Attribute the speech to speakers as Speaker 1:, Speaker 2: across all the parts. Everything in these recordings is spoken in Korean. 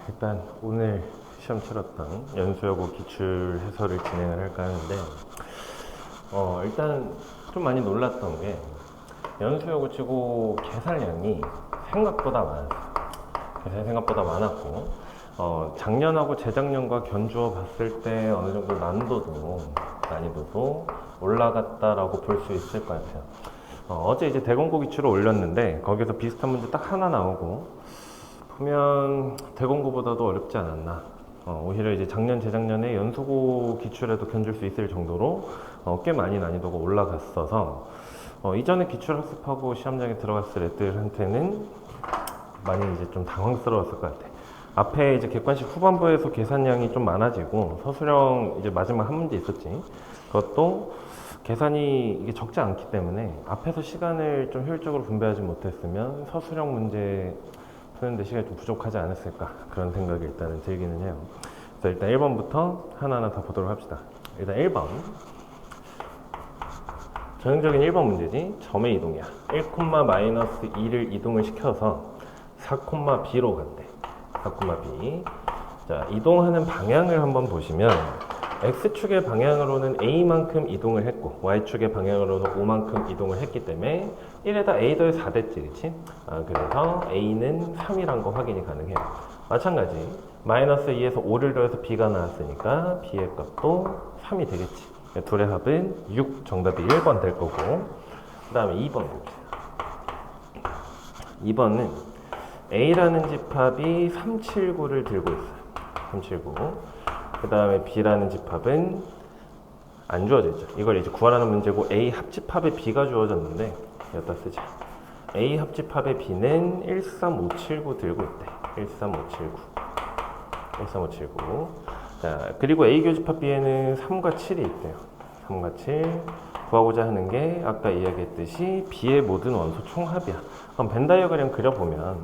Speaker 1: 일단 오늘 시험 치렀던 연수여고 기출 해설을 진행을 할까 하는데 일단 좀 많이 놀랐던 게 연수여고 치고 계산량이 생각보다 많았어요. 계산이 생각보다 많았고 작년하고 재작년과 견주어 봤을 때 어느 정도 난이도도 올라갔다라고 볼 수 있을 것 같아요. 어제 이제 대공고 기출을 올렸는데 거기서 비슷한 문제 딱 하나 나오고 보면 대공고보다도 어렵지 않았나. 오히려 이제 작년, 재작년에 연수고 기출에도 견줄 수 있을 정도로 꽤 많이 난이도가 올라갔어서 이전에 기출 학습하고 시험장에 들어갔을 애들한테는 많이 이제 좀 당황스러웠을 것 같아. 앞에 이제 객관식 후반부에서 계산량이 좀 많아지고 서술형 이제 마지막 한 문제 있었지. 그것도 계산이 이게 적지 않기 때문에 앞에서 시간을 좀 효율적으로 분배하지 못했으면 서술형 문제 푸는데 시간이 좀 부족하지 않았을까 그런 생각이 일단은 들기는 해요. 그래서 일단 1번부터 하나하나 다 보도록 합시다. 일단 1번 전형적인 1번 문제지. 점의 이동이야. 1,-2를 이동을 시켜서 4,b로 간대. 4,b. 자, 이동하는 방향을 한번 보시면 X축의 방향으로는 A만큼 이동을 했고 Y축의 방향으로는 O만큼 이동을 했기 때문에 1에다 A 더해 4 됐지, 그치? 그래서 A는 3이란 거 확인이 가능해요. 마찬가지 마이너스 2에서 5를 더해서 B가 나왔으니까 B의 값도 3이 되겠지. 둘의 합은 6, 정답이 1번 될 거고. 그 다음에 2번 봅시다. 2번은 A라는 집합이 379를 들고 있어요. 379. 그 다음에 B라는 집합은 안 주어져 있죠. 이걸 이제 구하라는 문제고 A 합집합의 B가 주어졌는데 여기다 쓰자. A 합집합의 B는 13579 들고 있대. 13579. 13579. 자, 그리고 A 교집합 B에는 3과 7이 있대요. 3과 7. 구하고자 하는 게 아까 이야기했듯이 B의 모든 원소 총합이야. 그럼 벤 다이어그램 그려보면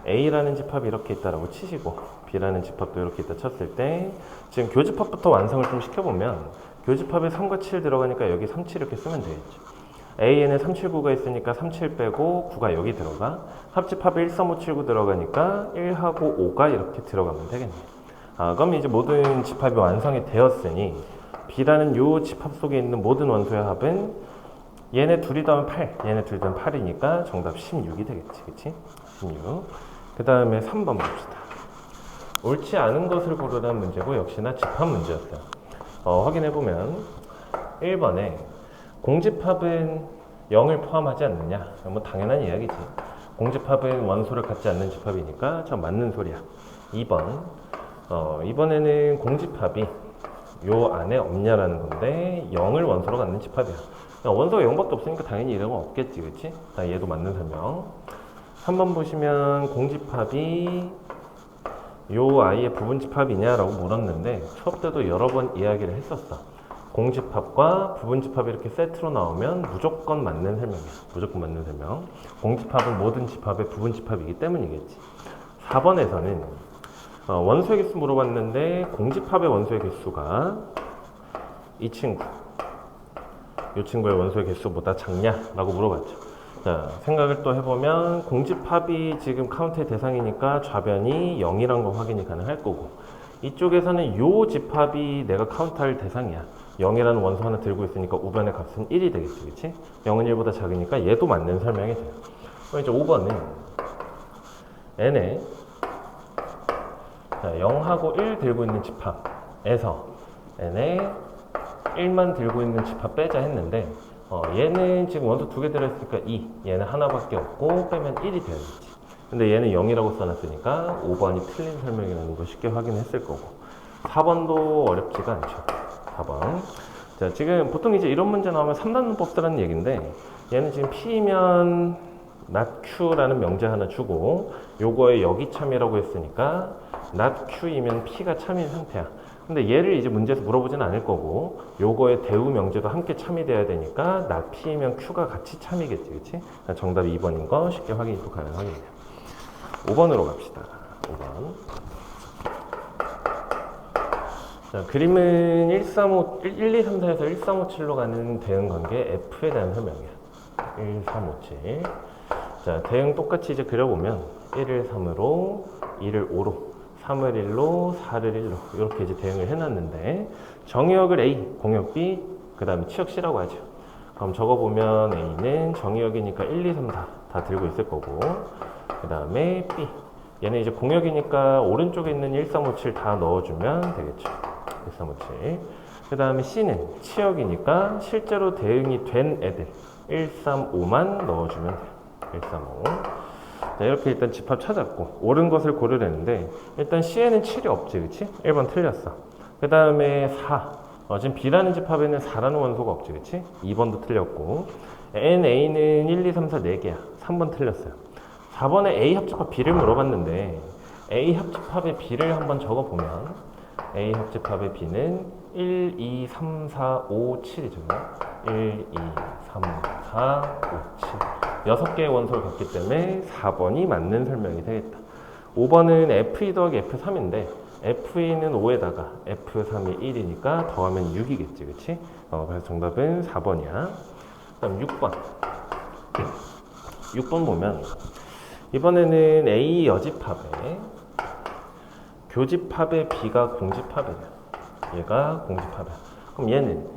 Speaker 1: A라는 집합이 이렇게 있다라고 치시고 B라는 집합도 이렇게 있다 쳤을 때 지금 교집합부터 완성을 좀 시켜보면 교집합에 3과 7 들어가니까 여기 3, 7 이렇게 쓰면 되겠죠. A에는 379가 있으니까 3, 7 빼고 9가 여기 들어가. 합집합에 1, 3, 5, 7, 9 들어가니까 1하고 5가 이렇게 들어가면 되겠네요. 그럼 이제 모든 집합이 완성이 되었으니 B라는 요 집합 속에 있는 모든 원소의 합은 얘네 둘이 더하면 8, 얘네 둘이 더하면 8이니까 정답 16이 되겠지, 그치? 16. 그 다음에 3번 봅시다. 옳지 않은 것을 고르라는 문제고 역시나 집합 문제였어요. 확인해보면 1번에 공집합은 0을 포함하지 않느냐? 뭐 당연한 이야기지. 공집합은 원소를 갖지 않는 집합이니까 저 맞는 소리야. 2번 이번에는 공집합이 요 안에 없냐라는 건데 0을 원소로 갖는 집합이야. 원소가 0밖에 없으니까 당연히 이런 건 없겠지, 그치? 얘도 맞는 설명. 3번 보시면 공집합이 요 아이의 부분집합이냐라고 물었는데 수업 때도 여러 번 이야기를 했었어. 공집합과 부분집합이 이렇게 세트로 나오면 무조건 맞는 설명이야. 무조건 맞는 설명. 공집합은 모든 집합의 부분집합이기 때문이겠지. 4번에서는 원소의 개수 물어봤는데 공집합의 원소의 개수가 이 친구, 이 친구의 원소의 개수보다 작냐라고 물어봤죠. 자, 생각을 또 해보면 공집합이 지금 카운트의 대상이니까 좌변이 0이란 거 확인이 가능할 거고 이쪽에서는 요 집합이 내가 카운트할 대상이야. 0이라는 원소 하나 들고 있으니까 우변의 값은 1이 되겠지, 그치? 0은 1보다 작으니까 얘도 맞는 설명이 돼요. 그럼 이제 5번은 n에 0하고 1 들고 있는 집합에서 n에 1만 들고 있는 집합 빼자 했는데 얘는 지금 원소 2개 들어있으니까 2, 얘는 하나밖에 없고 빼면 1이 되어야겠지. 근데 얘는 0이라고 써놨으니까 5번이 틀린 설명이라는 거 쉽게 확인했을 거고 4번도 어렵지가 않죠. 4번. 자, 지금 보통 이제 이런 문제 나오면 3단원법 쓰라는 얘기인데 얘는 지금 P면 not Q라는 명제 하나 주고 요거에 여기 참이라고 했으니까 not Q이면 P가 참인 상태야. 근데 얘를 이제 문제에서 물어보진 않을 거고 요거의 대우 명제도 함께 참이 돼야 되니까 not P면 Q가 같이 참이겠지, 그치? 정답이 2번인 거 쉽게 확인이 또 가능하겠네요. 5번으로 갑시다. 5번. 자, 그림은 1, 2, 3, 4에서 1, 3, 5, 7로 가는 대응 관계 F에 대한 설명이야. 1, 3, 5, 7. 자, 대응 똑같이 이제 그려보면 1을 3으로, 2를 5로, 3을 1로, 4를 1로 이렇게 이제 대응을 해놨는데 정의역을 A, 공역 B, 그 다음에 치역 C라고 하죠. 그럼 적어보면 A는 정의역이니까 1, 2, 3, 4 다 들고 있을 거고 그 다음에 B 얘는 이제 공역이니까 오른쪽에 있는 1, 3, 5, 7 다 넣어주면 되겠죠. 1, 3, 5, 7. 그 다음에 C는 치역이니까 실제로 대응이 된 애들 1, 3, 5만 넣어주면 돼요. 1, 3, 5. 자, 이렇게 일단 집합 찾았고 옳은 것을 고르려는데 일단 C에는 7이 없지, 그치? 1번 틀렸어. 그 다음에 4. 지금 B라는 집합에는 4라는 원소가 없지, 그치? 2번도 틀렸고 N, A는 1, 2, 3, 4 4개야. 3번 틀렸어요. 4번에 A 합집합 B를 물어봤는데 A 합집합의 B를 한번 적어보면 A 합집합의 B는 1, 2, 3, 4, 5, 7이죠. 1, 2, 3, 4, 5, 7 6개의 원소를 갖기 때문에 4번이 맞는 설명이 되겠다. 5번은 F2 더하기 F3인데 F2는 5에다가 F3이 1이니까 더하면 6이겠지, 그치? 그래서 정답은 4번이야. 그 다음 6번. 6번 보면 이번에는 A 여집합에 교집합의 B가 공집합이에요. 얘가 공집합이야. 그럼 얘는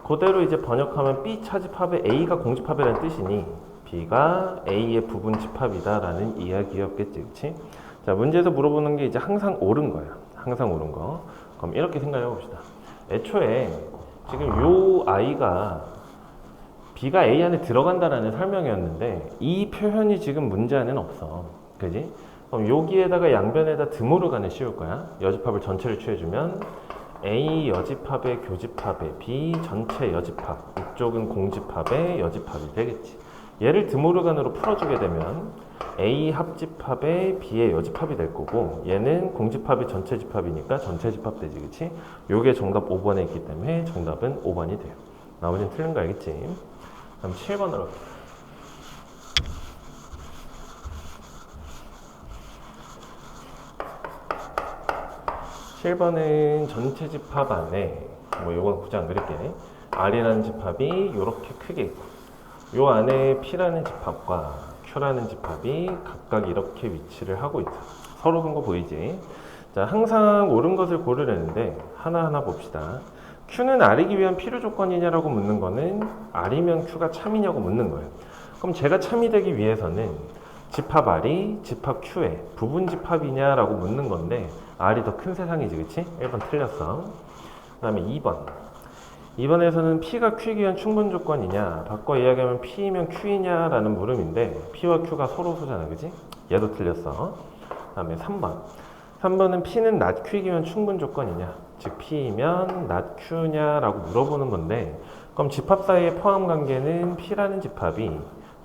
Speaker 1: 그대로 이제 번역하면 B 차집합의 A가 공집합이라는 뜻이니 B가 A의 부분집합이다라는 이야기였겠지, 그치? 자, 문제에서 물어보는 게 이제 항상 옳은 거예요. 항상 옳은 거. 그럼 이렇게 생각해 봅시다. 애초에 지금 요 I가 B가 A 안에 들어간다라는 설명이었는데 이 표현이 지금 문제 안에는 없어. 그지? 그럼 여기에다가 양변에다 드모르간을 씌울 거야. 여집합을 전체를 취해주면 A 여집합의 교집합의 B 전체 여집합, 이쪽은 공집합의 여집합이 되겠지. 얘를 드모르간으로 풀어주게 되면 A 합집합의 B의 여집합이 될 거고 얘는 공집합이 전체 집합이니까 전체 집합 되지, 그치? 요게 정답 5번에 있기 때문에 정답은 5번이 돼요. 나머지는 틀린 거 알겠지? 그럼 7번으로 7번은 전체 집합 안에 뭐 요건 굳이 안 그릴게. R이라는 집합이 이렇게 크게 있고 요 안에 P라는 집합과 Q라는 집합이 각각 이렇게 위치를 하고 있다. 서로 본 거 보이지? 자, 항상 옳은 것을 고르려는데 하나하나 봅시다. Q는 R이기 위한 필요 조건이냐라고 묻는 거는 R이면 Q가 참이냐고 묻는 거예요. 그럼 제가 참이 되기 위해서는 집합 R이 집합 Q의 부분 집합이냐라고 묻는 건데 R이 더 큰 세상이지, 그치? 1번 틀렸어. 그 다음에 2번. 2번에서는 P가 Q이기 위한 충분 조건이냐, 바꿔 이야기하면 P이면 Q이냐라는 물음인데 P와 Q가 서로 소잖아, 그치? 얘도 틀렸어. 그 다음에 3번. 3번은 P는 not Q이기 위한 충분 조건이냐, 즉 P이면 not Q냐라고 물어보는 건데 그럼 집합 사이의 포함 관계는 P라는 집합이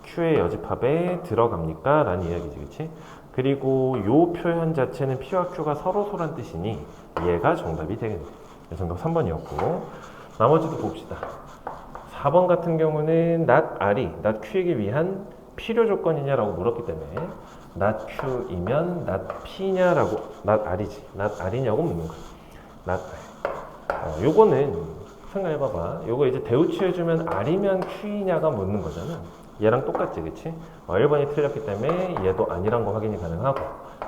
Speaker 1: Q의 여집합에 들어갑니까? 라는 이야기지, 그치? 그리고 요 표현 자체는 P와 Q가 서로소란 뜻이니 얘가 정답이 되겠네. 정답 3번이었고 나머지도 봅시다. 4번 같은 경우는 not R이 not Q이기 위한 필요 조건이냐라고 물었기 때문에 not Q이면 not P냐라고 not R이지 not R이냐고 묻는 거야. not R. 요거는 생각해봐봐. 요거 이제 대우치해주면 R이면 Q이냐가 묻는 거잖아. 얘랑 똑같지, 그치? 1번이 틀렸기 때문에 얘도 아니란 거 확인이 가능하고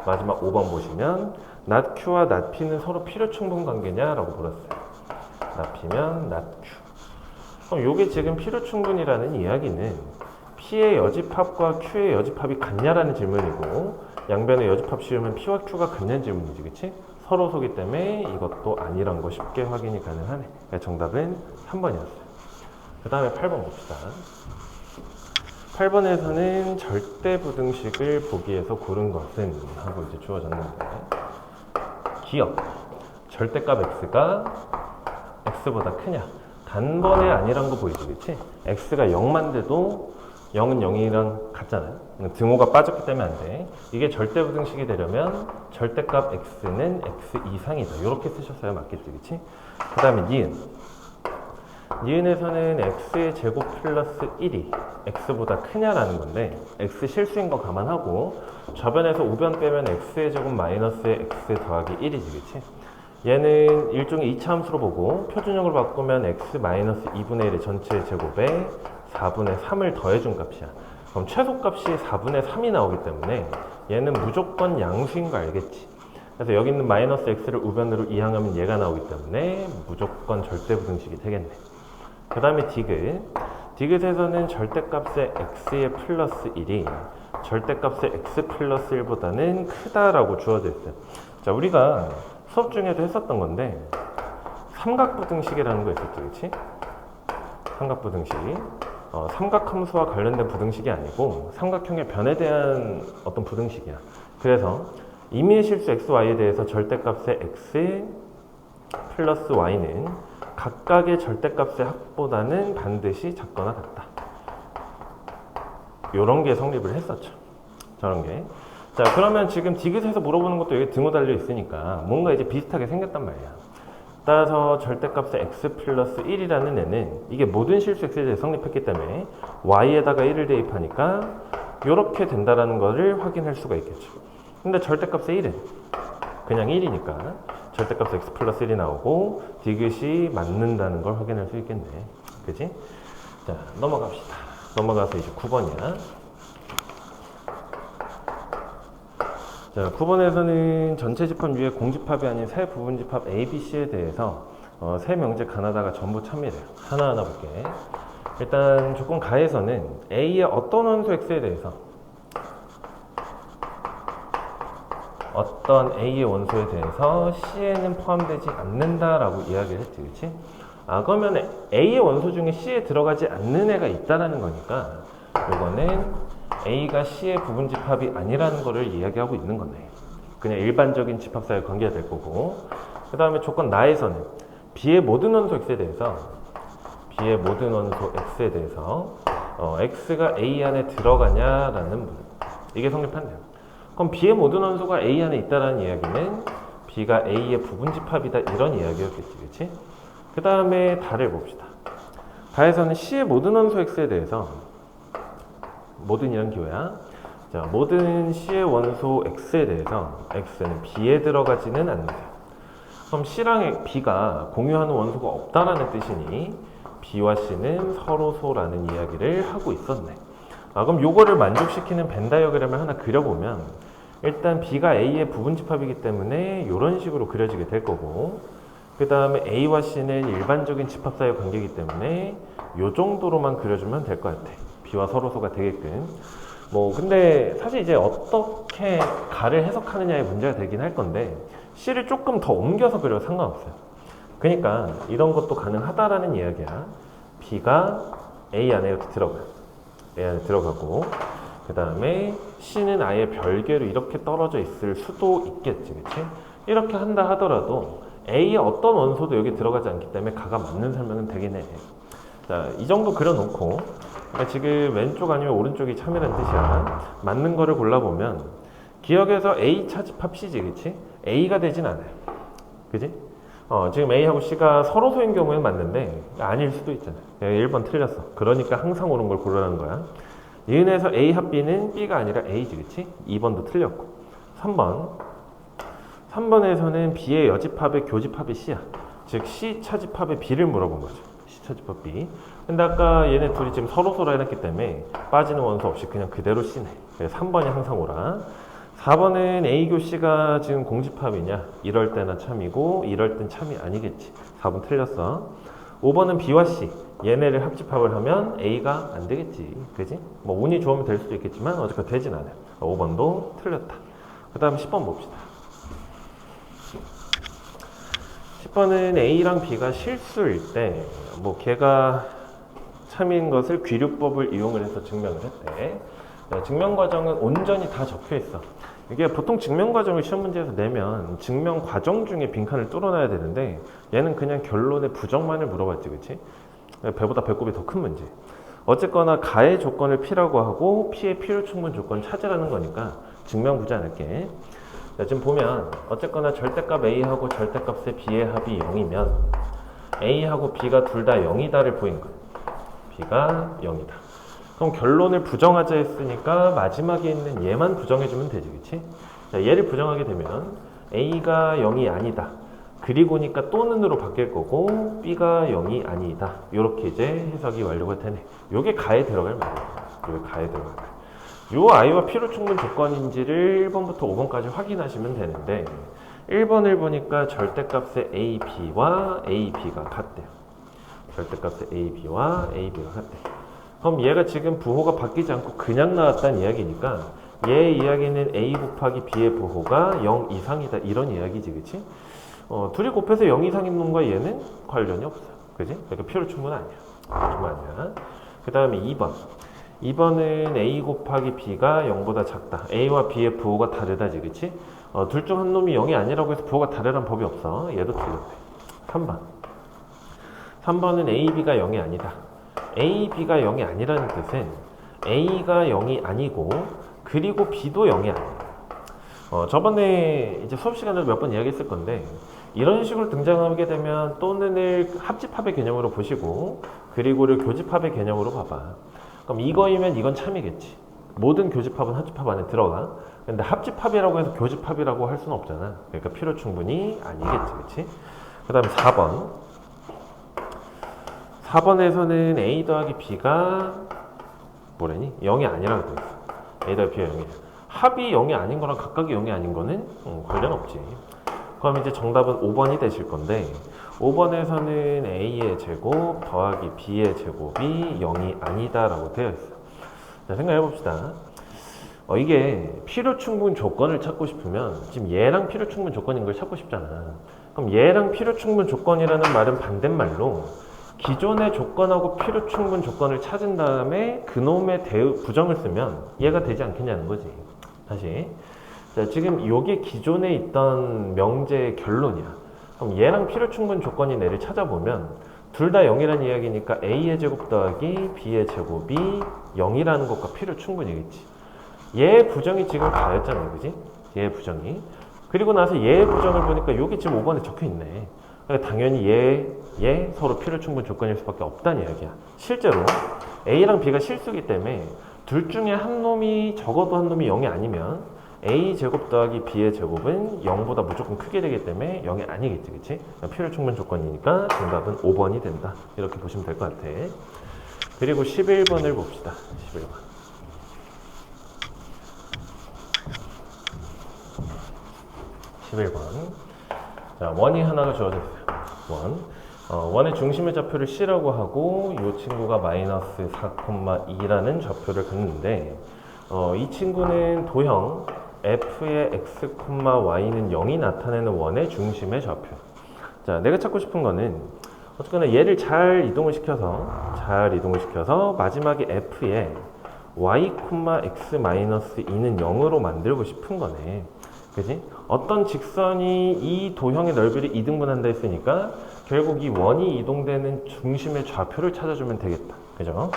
Speaker 1: 마지막 5번 보시면 not Q와 not P는 서로 필요 충분 관계냐라고 물었어요. not P면 not Q. 그럼 요게 지금 필요 충분이라는 이야기는 P의 여집합과 Q의 여집합이 같냐라는 질문이고 양변의 여집합 씌우면 P와 Q가 같냐는 질문이지, 그치? 서로 소기 때문에 이것도 아니란 거 쉽게 확인이 가능하네. 그러니까 정답은 3번이었어요. 그 다음에 8번 봅시다. 8번에서는 절대부등식을 보기 위해서 고른 것은 하고 이제 주어졌는데 기억, 절대값 x가 x보다 크냐, 단번에 아니란 거 보이지, 그치? x가 0만 돼도 0은 0이랑 같잖아요. 등호가 빠졌기 때문에 안 돼. 이게 절대부등식이 되려면 절대값 x는 x 이상이다 이렇게 쓰셨어야 맞겠지, 그치? 그 다음에 니은에서는 x의 제곱 플러스 1이 x보다 크냐라는 건데 x 실수인 거 감안하고 좌변에서 우변 빼면 x의 제곱 마이너스의 x 더하기 1이지, 그치? 얘는 일종의 2차 함수로 보고 표준형으로 바꾸면 x 마이너스 2분의 1의 전체 제곱에 4분의 3을 더해준 값이야. 그럼 최소값이 4분의 3이 나오기 때문에 얘는 무조건 양수인 거 알겠지? 그래서 여기 있는 마이너스 x를 우변으로 이항하면 얘가 나오기 때문에 무조건 절대부등식이 되겠네. 그 다음에 디귿. 디귿에서는 절대값의 x의 플러스 1이 절대값의 x 플러스 1보다는 크다라고 주어져 있어요. 자, 우리가 수업 중에도 했었던 건데 삼각부등식이라는 거 있었죠, 그렇지? 삼각부등식. 삼각함수와 관련된 부등식이 아니고 삼각형의 변에 대한 어떤 부등식이야. 그래서 임의의 실수 xy에 대해서 절대값의 x 플러스 y는 각각의 절대값의 합보다는 반드시 작거나 같다. 요런 게 성립을 했었죠. 저런 게. 자, 그러면 지금 디귿에서 물어보는 것도 여기 등호 달려 있으니까 뭔가 이제 비슷하게 생겼단 말이야. 따라서 절대값의 x 플러스 1이라는 애는 이게 모든 실수 x에 대해 성립했기 때문에 y에다가 1을 대입하니까 이렇게 된다라는 것을 확인할 수가 있겠죠. 근데 절대값의 1은 그냥 1이니까 절대값 x 플러스 1이 나오고 디귿이 맞는다는 걸 확인할 수 있겠네. 그지? 자, 넘어갑시다. 넘어가서 이제 9번이야. 자, 9번에서는 전체 집합 위에 공집합이 아닌 세 부분 집합 A, B, C에 대해서 세 명직 하나다가 전부 참이래요. 하나하나 볼게. 일단 조건 가에서는 A의 어떤 원소 X에 대해서 어떤 A의 원소에 대해서 C에는 포함되지 않는다라고 이야기를 했지, 그렇지? 그러면 A의 원소 중에 C에 들어가지 않는 애가 있다라는 거니까 이거는 A가 C의 부분 집합이 아니라는 거를 이야기하고 있는 거네. 그냥 일반적인 집합사의 관계가 될 거고. 그 다음에 조건 나에서는 B의 모든 원소 X에 대해서 B의 모든 원소 X에 대해서 X가 A 안에 들어가냐라는 문제. 이게 성립한대요. 그럼 B의 모든 원소가 A 안에 있다라는 이야기는 B가 A의 부분 집합이다 이런 이야기였겠지, 그렇지? 그 다음에 다를 봅시다. 다에서는 C의 모든 원소 X에 대해서 모든이란 기호야. 자, 모든 C의 원소 X에 대해서 X는 B에 들어가지는 않는다. 그럼 C랑 B가 공유하는 원소가 없다라는 뜻이니 B와 C는 서로소라는 이야기를 하고 있었네. 그럼 요거를 만족시키는 벤 다이어그램을 하나 그려보면 일단 B가 A의 부분 집합이기 때문에 이런 식으로 그려지게 될 거고, 그 다음에 A와 C는 일반적인 집합사의 관계이기 때문에 요 정도로만 그려주면 될 것 같아. B와 서로소가 되게끔. 근데 사실 이제 어떻게 가를 해석하느냐의 문제가 되긴 할 건데 C를 조금 더 옮겨서 그려도 상관없어요. 그러니까 이런 것도 가능하다라는 이야기야. B가 A 안에 이렇게 들어가요. A 안에 들어가고, 그 다음에 C는 아예 별개로 이렇게 떨어져 있을 수도 있겠지, 그치? 이렇게 한다 하더라도 A의 어떤 원소도 여기 들어가지 않기 때문에 가가 맞는 설명은 되긴 해. 자, 이 정도 그려놓고, 그러니까 지금 왼쪽 아니면 오른쪽이 참이라는 뜻이야. 맞는 거를 골라보면 기억에서 A 차집합 C지, 그치? A가 되진 않아요. 그지? 지금 A하고 C가 서로소인 경우에는 맞는데 아닐 수도 있잖아. 1번 틀렸어. 그러니까 항상 옳은 걸 고르라는 거야. 이은에서 A 합 B는 B가 아니라 A지, 그치? 2번도 틀렸고. 3번에서는 B의 여집합의 교집합이 C야. 즉 C 차집합의 B를 물어본 거죠. C 차집합 B. 근데 아까 얘네 둘이 지금 서로소라 해놨기 때문에 빠지는 원소 없이 그냥 그대로 C네. 그래서 3번이 항상 오라. 4번은 A교 C가 지금 공집합이냐? 이럴 때나 참이고 이럴 땐 참이 아니겠지. 4번 틀렸어. 5번은 B와 C 얘네를 합집합을 하면 A가 안 되겠지, 그지? 운이 좋으면 될 수도 있겠지만 어쨌든 되진 않아요. 5번도 틀렸다. 그 다음 10번 봅시다. 10번은 A랑 B가 실수일 때 걔가 참인 것을 귀류법을 이용을 해서 증명을 했대. 증명 과정은 온전히 다 적혀 있어. 이게 보통 증명 과정을 시험 문제에서 내면 증명 과정 중에 빈칸을 뚫어놔야 되는데 얘는 그냥 결론의 부정만을 물어봤지, 그치? 배보다 배꼽이 더 큰 문제. 어쨌거나 가의 조건을 P라고 하고 P의 필요 충분 조건 찾으라는 거니까 증명 보지 않을게. 자, 지금 보면 어쨌거나 절대값 A하고 절대값의 B의 합이 0이면 A하고 B가 둘 다 0이다를 보인 거야. B가 0이다. 그럼 결론을 부정하자 했으니까 마지막에 있는 얘만 부정해주면 되지, 그치? 자, 얘를 부정하게 되면 A가 0이 아니다. 그리고니까 또는으로 바뀔 거고 B가 0이 아니다. 요렇게 이제 해석이 완료가 되네. 요게 가에 들어갈 말이야. 요게 가에 들어갈 말. 요 I와 필요 충분 조건인지를 1번부터 5번까지 확인하시면 되는데 1번을 보니까 절대값의 a, b와 a, b가 같대요. 절대값의 a, b와 a, b가 같대요. 그럼 얘가 지금 부호가 바뀌지 않고 그냥 나왔다는 이야기니까 얘의 이야기는 a 곱하기 b의 부호가 0 이상이다 이런 이야기지, 그치? 둘이 곱해서 0 이상인 놈과 얘는 관련이 없어, 그지? 그러니까 필요 충분 아니야. 충분 아니야. 그 다음에 2번. 2번은 a 곱하기 b가 0보다 작다. a와 b의 부호가 다르다지, 그치? 둘 중 한 놈이 0이 아니라고 해서 부호가 다르란 법이 없어. 얘도 틀렸대. 3번. 3번은 a, b가 0이 아니다. a, b가 0이 아니라는 뜻은 a가 0이 아니고 그리고 b도 0이 아니야. 저번에 이제 수업 시간에도 몇 번 이야기했을 건데 이런 식으로 등장하게 되면 또는을 합집합의 개념으로 보시고 그리고를 교집합의 개념으로 봐봐. 그럼 이거이면 이건 참이겠지. 모든 교집합은 합집합 안에 들어가. 근데 합집합이라고 해서 교집합이라고 할 수는 없잖아. 그러니까 필요 충분히 아니겠지, 그치? 그 다음에 4번. 4번에서는 a 더하기 b가 뭐래니? 0이 아니라고 돼 있어. a 더하기 b가 0이야. 합이 0이 아닌 거랑 각각이 0이 아닌 거는 관련 없지. 그럼 이제 정답은 5번이 되실 건데 5번에서는 a의 제곱 더하기 b의 제곱이 0이 아니다 라고 되어 있어. 자, 생각해 봅시다. 이게 필요 충분 조건을 찾고 싶으면 지금 얘랑 필요 충분 조건인 걸 찾고 싶잖아. 그럼 얘랑 필요 충분 조건이라는 말은 반대말로 기존의 조건하고 필요 충분 조건을 찾은 다음에 그놈의 부정을 쓰면 얘가 되지 않겠냐는 거지. 다시. 자, 지금 요게 기존에 있던 명제의 결론이야. 그럼 얘랑 필요 충분 조건인 애를 찾아보면 둘 다 0이라는 이야기니까 a의 제곱 더하기 b의 제곱이 0이라는 것과 필요 충분이겠지. 얘의 부정이 지금 다였잖아요, 그지? 얘의 부정이. 그리고 나서 얘의 부정을 보니까 요게 지금 5번에 적혀 있네. 그러니까 당연히 얘 서로 필요 충분 조건일 수밖에 없다는 이야기야. 실제로 a랑 b가 실수기 때문에 둘 중에 한 놈이 적어도 한 놈이 0이 아니면 a 제곱 더하기 b의 제곱은 0보다 무조건 크게 되기 때문에 0이 아니겠지, 그치? 필요 충분 조건이니까 정답은 5번이 된다. 이렇게 보시면 될 것 같아. 그리고 11번을 봅시다. 11번. 11번. 자, 원이 하나가 주어졌어요. 원의 중심의 좌표를 C라고 하고 이 친구가 마이너스 4,2라는 좌표를 갖는데 이 친구는 도형 f의 x, y는 0이 나타내는 원의 중심의 좌표. 자, 내가 찾고 싶은 거는 어쨌거나 얘를 잘 이동을 시켜서 마지막에 f에 y, x 마이너스 2는 0으로 만들고 싶은 거네. 그지? 어떤 직선이 이 도형의 넓이를 2등분한다 했으니까 결국 이 원이 이동되는 중심의 좌표를 찾아주면 되겠다. 그죠?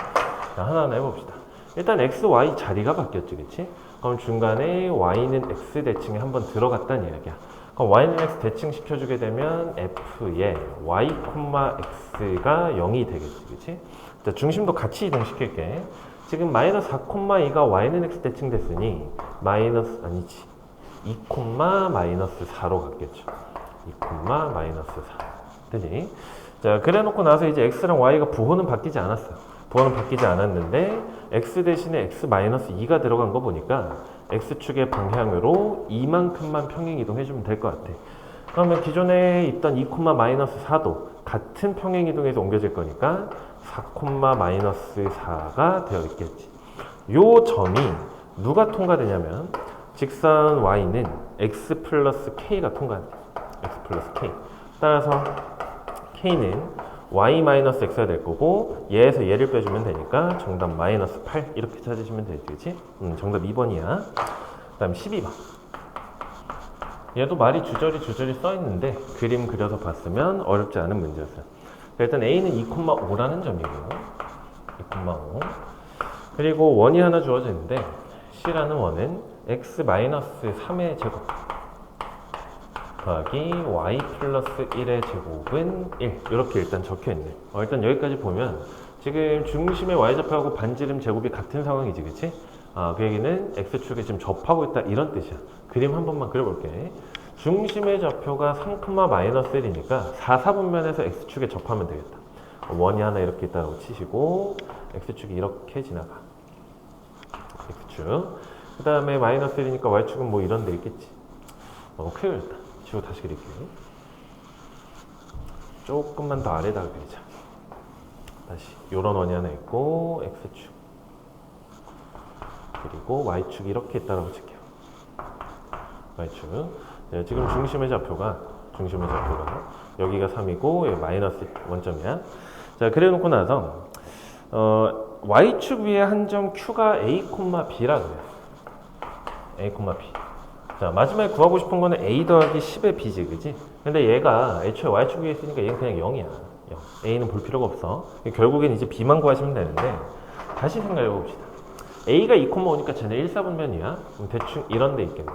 Speaker 1: 자, 하나하나 해봅시다. 일단 x, y 자리가 바뀌었지, 그치? 그럼 중간에 y는 x 대칭에 한번 들어갔다는 이야기야. 그럼 y는 x 대칭 시켜주게 되면 f의 y, x가 0이 되겠지, 그치? 자, 중심도 같이 이동시킬게. 지금 마이너스 4,2가 y는 x 대칭 됐으니 마이너스 아니지 2, 마이너스 4로 갔겠죠. 2, 마이너스 4. 되지? 자, 그래 놓고 나서 이제 x랑 y가 부호는 바뀌지 않았어. 부호는 바뀌지 않았는데 x 대신에 x 마이너스 2가 들어간 거 보니까 x축의 방향으로 이만큼만 평행 이동해주면 될 것 같아. 그러면 기존에 있던 2, 마이너스 4도 같은 평행 이동에서 옮겨질 거니까 4, 마이너스 4가 되어 있겠지. 요 점이 누가 통과되냐면 직선 y는 x 플러스 k가 통과한대. x 플러스 k. 따라서 k는 y 마이너스 x가 될 거고 얘에서 얘를 빼주면 되니까 정답 마이너스 8 이렇게 찾으시면 되지, 그치? 정답 2번이야. 그 다음 12번. 얘도 말이 주저리 써있는데 그림 그려서 봤으면 어렵지 않은 문제였어요. 일단 a는 2,5라는 점이고요. 2,5. 그리고 원이 하나 주어져 있는데 c라는 원은 x 마이너스 3의 제곱 더하기 y 플러스 1의 제곱은 1 이렇게 일단 적혀있네. 일단 여기까지 보면 지금 중심의 y좌표하고 반지름 제곱이 같은 상황이지, 그치? 그 얘기는 x축에 지금 접하고 있다 이런 뜻이야. 그림 한 번만 그려볼게. 중심의 좌표가 3, 마이너스 1이니까 4, 4분면에서 x축에 접하면 되겠다. 원이 하나 이렇게 있다고 치시고 x축이 이렇게 지나가. x축. 그 다음에 마이너스 1이니까 y축은 뭐 이런 데 있겠지. 크게 그렸다. 그리고 다시 그릴게요. 조금만 더 아래다가 그리자. 다시 요런 원이 하나 있고 X축 그리고 Y축이 이렇게 있다고 칠게요. Y축. 네, 지금 중심의 좌표가 여기가 3이고 여기 마이너스 원점이야. 자, 그래 놓고 나서 Y축 위에 한 점 Q가 A, B라 그래요. A, B. 자, 마지막에 구하고 싶은 거는 A 더하기 10의 B지, 그지? 근데 얘가 애초에 Y축 위에 있으니까 얘는 그냥 0이야. 0. A는 볼 필요가 없어. 결국엔 이제 B만 구하시면 되는데, 다시 생각해 봅시다. A가 2, 5니까 쟤네 1, 4분면이야. 그럼 대충 이런 데 있겠네.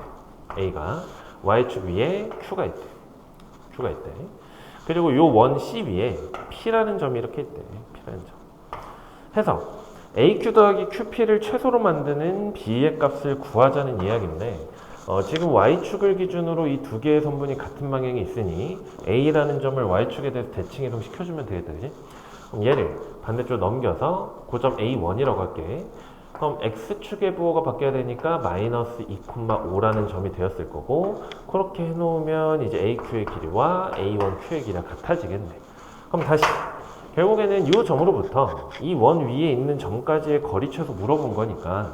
Speaker 1: A가 Y축 위에 Q가 있대. 그리고 요 원 C 위에 P라는 점이 이렇게 있대. P라는 점. 해서 AQ 더하기 QP를 최소로 만드는 B의 값을 구하자는 이야기인데, 지금 Y축을 기준으로 이 두 개의 선분이 같은 방향에 있으니 A라는 점을 Y축에 대해서 대칭 이동 시켜주면 되겠다, 그지? 그럼 얘를 반대쪽으로 넘겨서 고점 A1이라고 할게. 그럼 X축의 부호가 바뀌어야 되니까 마이너스 2,5라는 점이 되었을 거고, 그렇게 해놓으면 이제 AQ의 길이와 A1Q의 길이가 같아지겠네. 그럼 다시 결국에는 이 점으로부터 이 원 위에 있는 점까지의 거리 최소 물어본 거니까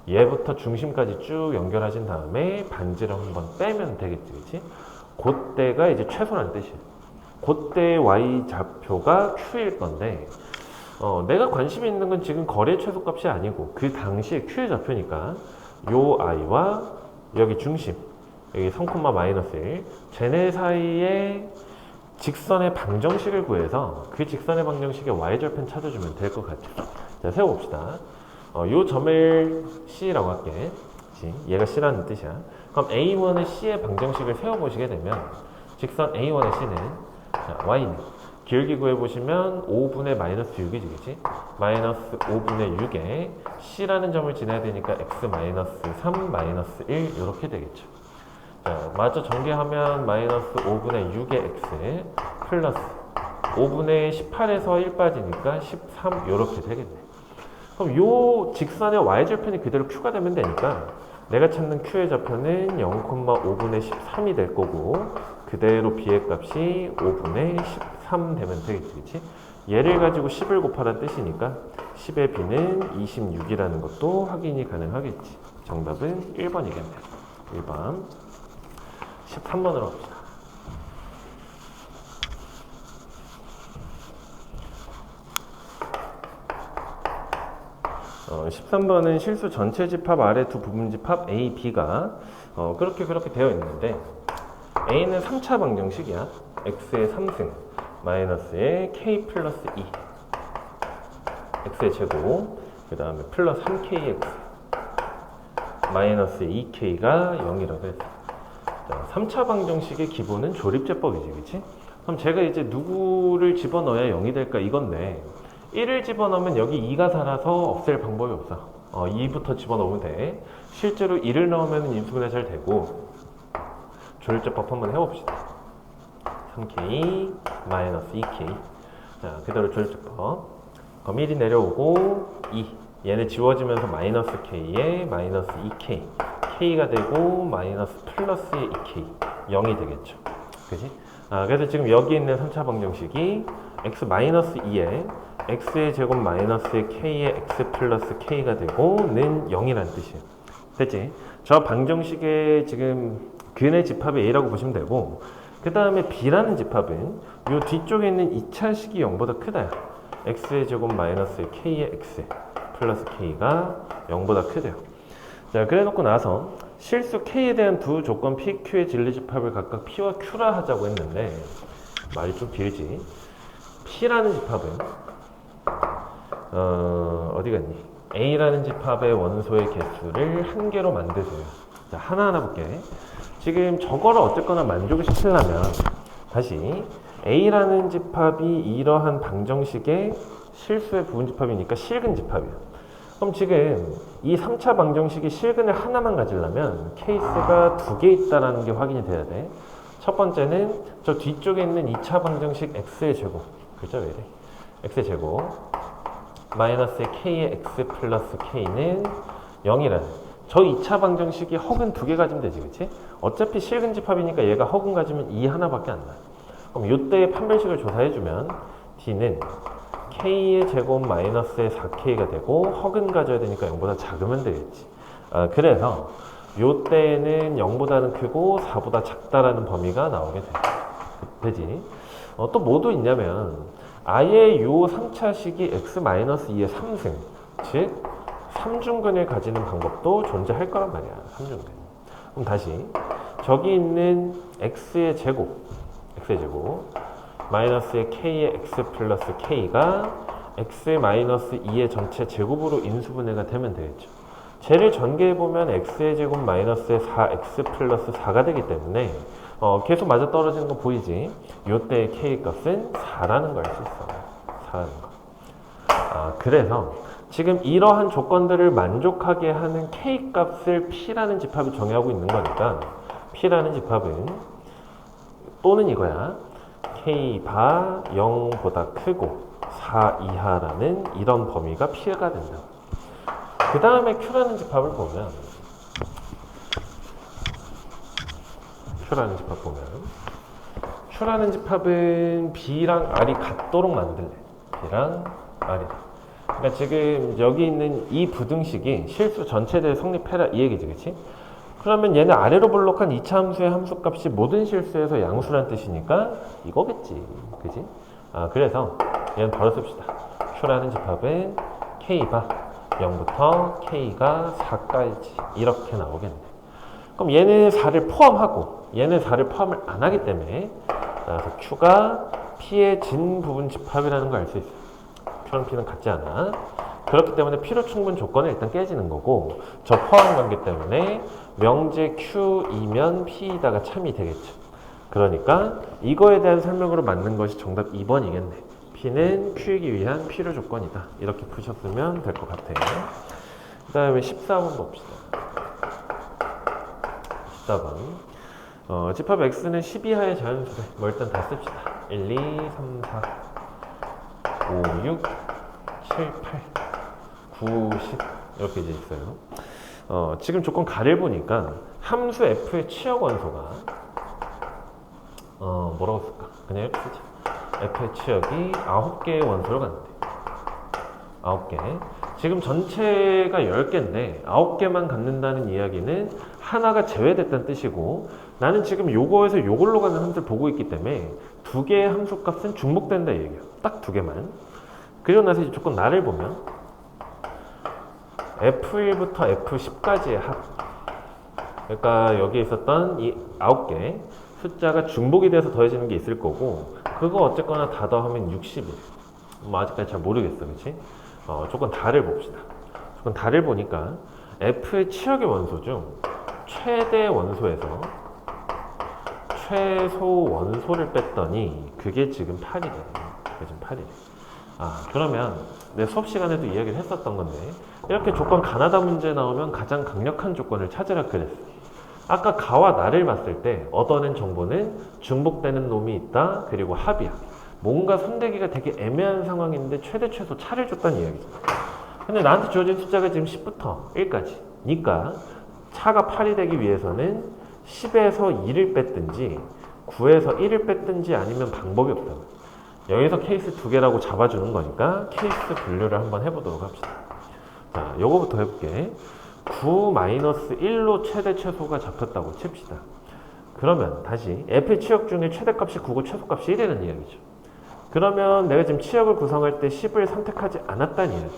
Speaker 1: 얘부터 중심까지 쭉 연결하신 다음에 반지를 한번 빼면 되겠지, 그치? 그때가 이제 최소라는 뜻이에요. 그때의 Y 좌표가 Q일 건데, 내가 관심이 있는 건 지금 거래 최소값이 아니고 그 당시에 Q의 좌표니까 요 I와 여기 중심, 여기 3,-1 쟤네 사이에 직선의 방정식을 구해서 그 직선의 방정식의 Y절편 찾아주면 될 것 같아요. 자, 세워봅시다. 요 점을 C라고 할게. 얘가 C라는 뜻이야. 그럼 A1의 C의 방정식을 세워보시게 되면 직선 A1의 C는 Y는 길게 구해보시면 5분의 마이너스 6이지, 그치? 마이너스 5분의 6에 C라는 점을 지나야 되니까 X 마이너스 3, 마이너스 1 이렇게 되겠죠. 자, 마저 전개하면 마이너스 5분의 6의 X 플러스 5분의 18에서 1 빠지니까 13 이렇게 되겠네. 그럼 요 직선의 Y절편이 그대로 Q가 되면 되니까 내가 찾는 Q의 좌표는 0,5분의 13이 될 거고 그대로 B의 값이 5분의 13 되면 되겠지, 그치? 얘를 가지고 10을 곱하라는 뜻이니까 10의 B는 26이라는 것도 확인이 가능하겠지. 정답은 1번이겠네요. 1번. 13번으로 갑시다. 13번은 실수 전체 집합 아래 두 부분 집합 A, B가 그렇게 되어 있는데 A는 3차 방정식이야. X의 3승 마이너스의 K 플러스 2 X의 제곱 그 다음에 플러스 3KX 마이너스 2K가 0이라고 했어. 자, 3차 방정식의 기본은 조립제법이지, 그치? 그럼 제가 이제 누구를 집어넣어야 0이 될까 이건데 1을 집어넣으면 여기 2가 살아서 없앨 방법이 없어. 2부터 집어넣으면 돼. 실제로 1을 넣으면 인수분해 잘 되고 조립제법 한번 해봅시다. 3K 마이너스 2K 자, 그대로 조립제법. 그럼 1이 내려오고 2 얘네 지워지면서 마이너스 K에 마이너스 2K K가 되고 마이너스 플러스의 2K 0이 되겠죠. 그치? 그래서 지금 여기 있는 3차 방정식이 X 마이너스 2에 X의 제곱 마이너스의 K의 X 플러스 K가 되고 는 0이라는 뜻이에요. 됐지? 저 방정식의 지금 근의 집합이 A라고 보시면 되고 그 다음에 B라는 집합은 이 뒤쪽에 있는 2차식이 0보다 크다. X의 제곱 마이너스의 K의 X 플러스 K가 0보다 크대요. 자, 그래 놓고 나서 실수 K에 대한 두 조건 P, Q의 진리집합을 각각 P와 Q라 하자고 했는데 말이 좀 길지. P라는 집합은 어디 갔니? A라는 집합의 원소의 개수를 한 개로 만드세요. 자, 하나하나 볼게. 지금 저거를 어쨌거나 만족을 시키려면 다시 A라는 집합이 이러한 방정식의 실수의 부분집합이니까 실근 집합이에요. 그럼 지금 이 3차 방정식이 실근을 하나만 가지려면 케이스가 두 개 있다는 게 확인이 돼야 돼. 첫 번째는 저 뒤쪽에 있는 2차 방정식 x의 제곱. 글자 왜 이래? x의 제곱 마이너스의 k의 x 플러스 k는 0이라는 저 2차 방정식이 허근 두 개 가지면 되지, 그치? 어차피 실근집합이니까 얘가 허근 가지면 2 하나밖에 안 나요. 그럼 이때의 판별식을 조사해주면 D는 K의 제곱 마이너스의 4K가 되고 허근 가져야 되니까 0보다 작으면 되겠지. 그래서 이때는 0보다는 크고 4보다 작다라는 범위가 나오게 되지. 또 뭐도 있냐면 아예 요 3차식이 x-2의 3승, 즉 3중근을 가지는 방법도 존재할 거란 말이야. 3중근. 그럼 다시 저기 있는 x의 제곱 마이너스의 k의 x 플러스 k가 x-2의 전체 제곱으로 인수분해가 되면 되겠죠. 쟤를 전개해보면 x의 제곱 마이너스의 4x 플러스 4가 되기 때문에 계속 맞아 떨어지는 거 보이지? 요때의 k 값은 4라는 걸 알 수 있어. 4라는 거. 그래서 지금 이러한 조건들을 만족하게 하는 k 값을 p라는 집합이 정의하고 있는 거니까 p라는 집합은 또는 이거야. k바 0보다 크고 4 이하라는 이런 범위가 p가 된다. 그 다음에 q라는 집합을 보면 q라는 집합은 b랑 r이 같도록 만들래. b랑 r이다. 그러니까 지금 여기 있는 이 부등식이 실수 전체대에 성립해라 이 얘기지, 그치? 그러면 얘는 아래로 블록한 2차 함수의 함수값이 모든 실수에서 양수란 뜻이니까 이거겠지, 그치? 그래서 얘는 바로 씁시다. q라는 집합은 k가 0부터 k가 4까지 이렇게 나오겠네. 그럼 얘는 4를 포함하고 얘는 4를 포함을 안 하기 때문에 따라서 q가 p의 진 부분 집합이라는 걸 알 수 있어요. q랑 p는 같지 않아. 그렇기 때문에 필요 충분 조건은 일단 깨지는 거고 저 포함 관계 때문에 명제 q이면 p이다가 참이 되겠죠. 그러니까 이거에 대한 설명으로 맞는 것이 정답 2번이겠네. p는 q이기 위한 필요 조건이다. 이렇게 푸셨으면 될 것 같아요. 그 다음에 14번 봅시다. 14번 집합 x는 10 이하의 자연수래. 뭐 일단 다 씁시다. 1, 2, 3, 4 5, 6, 7, 8 9, 10 이렇게 이제 있어요. 지금 조건 가를 보니까 함수 f의 치역 원소가 뭐라고 쓸까? 그냥 이렇게 쓰자. f의 치역이 9개의 원소를 갖는데 9개. 지금 전체가 10개인데 9개만 갖는다는 이야기는 하나가 제외됐다는 뜻이고 나는 지금 요거에서 요걸로 가는 함수를 보고 있기 때문에 2개의 함수값은 중복된다 이 얘기예요. 딱 2개만. 그리고 나서 이제 조건 나를 보면 F1부터 F10까지의 합. 그러니까 여기에 있었던 이 9개 숫자가 중복이 돼서 더해지는 게 있을 거고 그거 어쨌거나 다 더하면 60이에요. 뭐 아직까지 잘 모르겠어, 그치? 조건 다를 봅시다. 조건 다를 보니까 F의 치역의 원소 중 최대 원소에서 최소 원소를 뺐더니 그게 지금 8이래. 그게 지금 8이래. 그러면 내 수업 시간에도 이야기를 했었던 건데 이렇게 조건 가나다 문제 나오면 가장 강력한 조건을 찾으라 그랬어. 아까 가와 나를 봤을 때 얻어낸 정보는 중복되는 놈이 있다. 그리고 합이야. 뭔가 선대기가 되게 애매한 상황인데 최대 최소 차를 줬다는 이야기죠. 근데 나한테 주어진 숫자가 지금 10부터 1까지 니까 차가 8이 되기 위해서는 10에서 2를 뺐든지 9에서 1을 뺐든지 아니면 방법이 없다. 여기서 케이스 2개라고 잡아주는 거니까 케이스 분류를 한번 해보도록 합시다. 자, 요거부터 해볼게. 9-1로 최대 최소가 잡혔다고 칩시다. 그러면 다시 f의 치역 중에 최대값이 9고 최소값이 1이라는 이야기죠. 그러면 내가 지금 치역을 구성할 때 10을 선택하지 않았다는 이야기.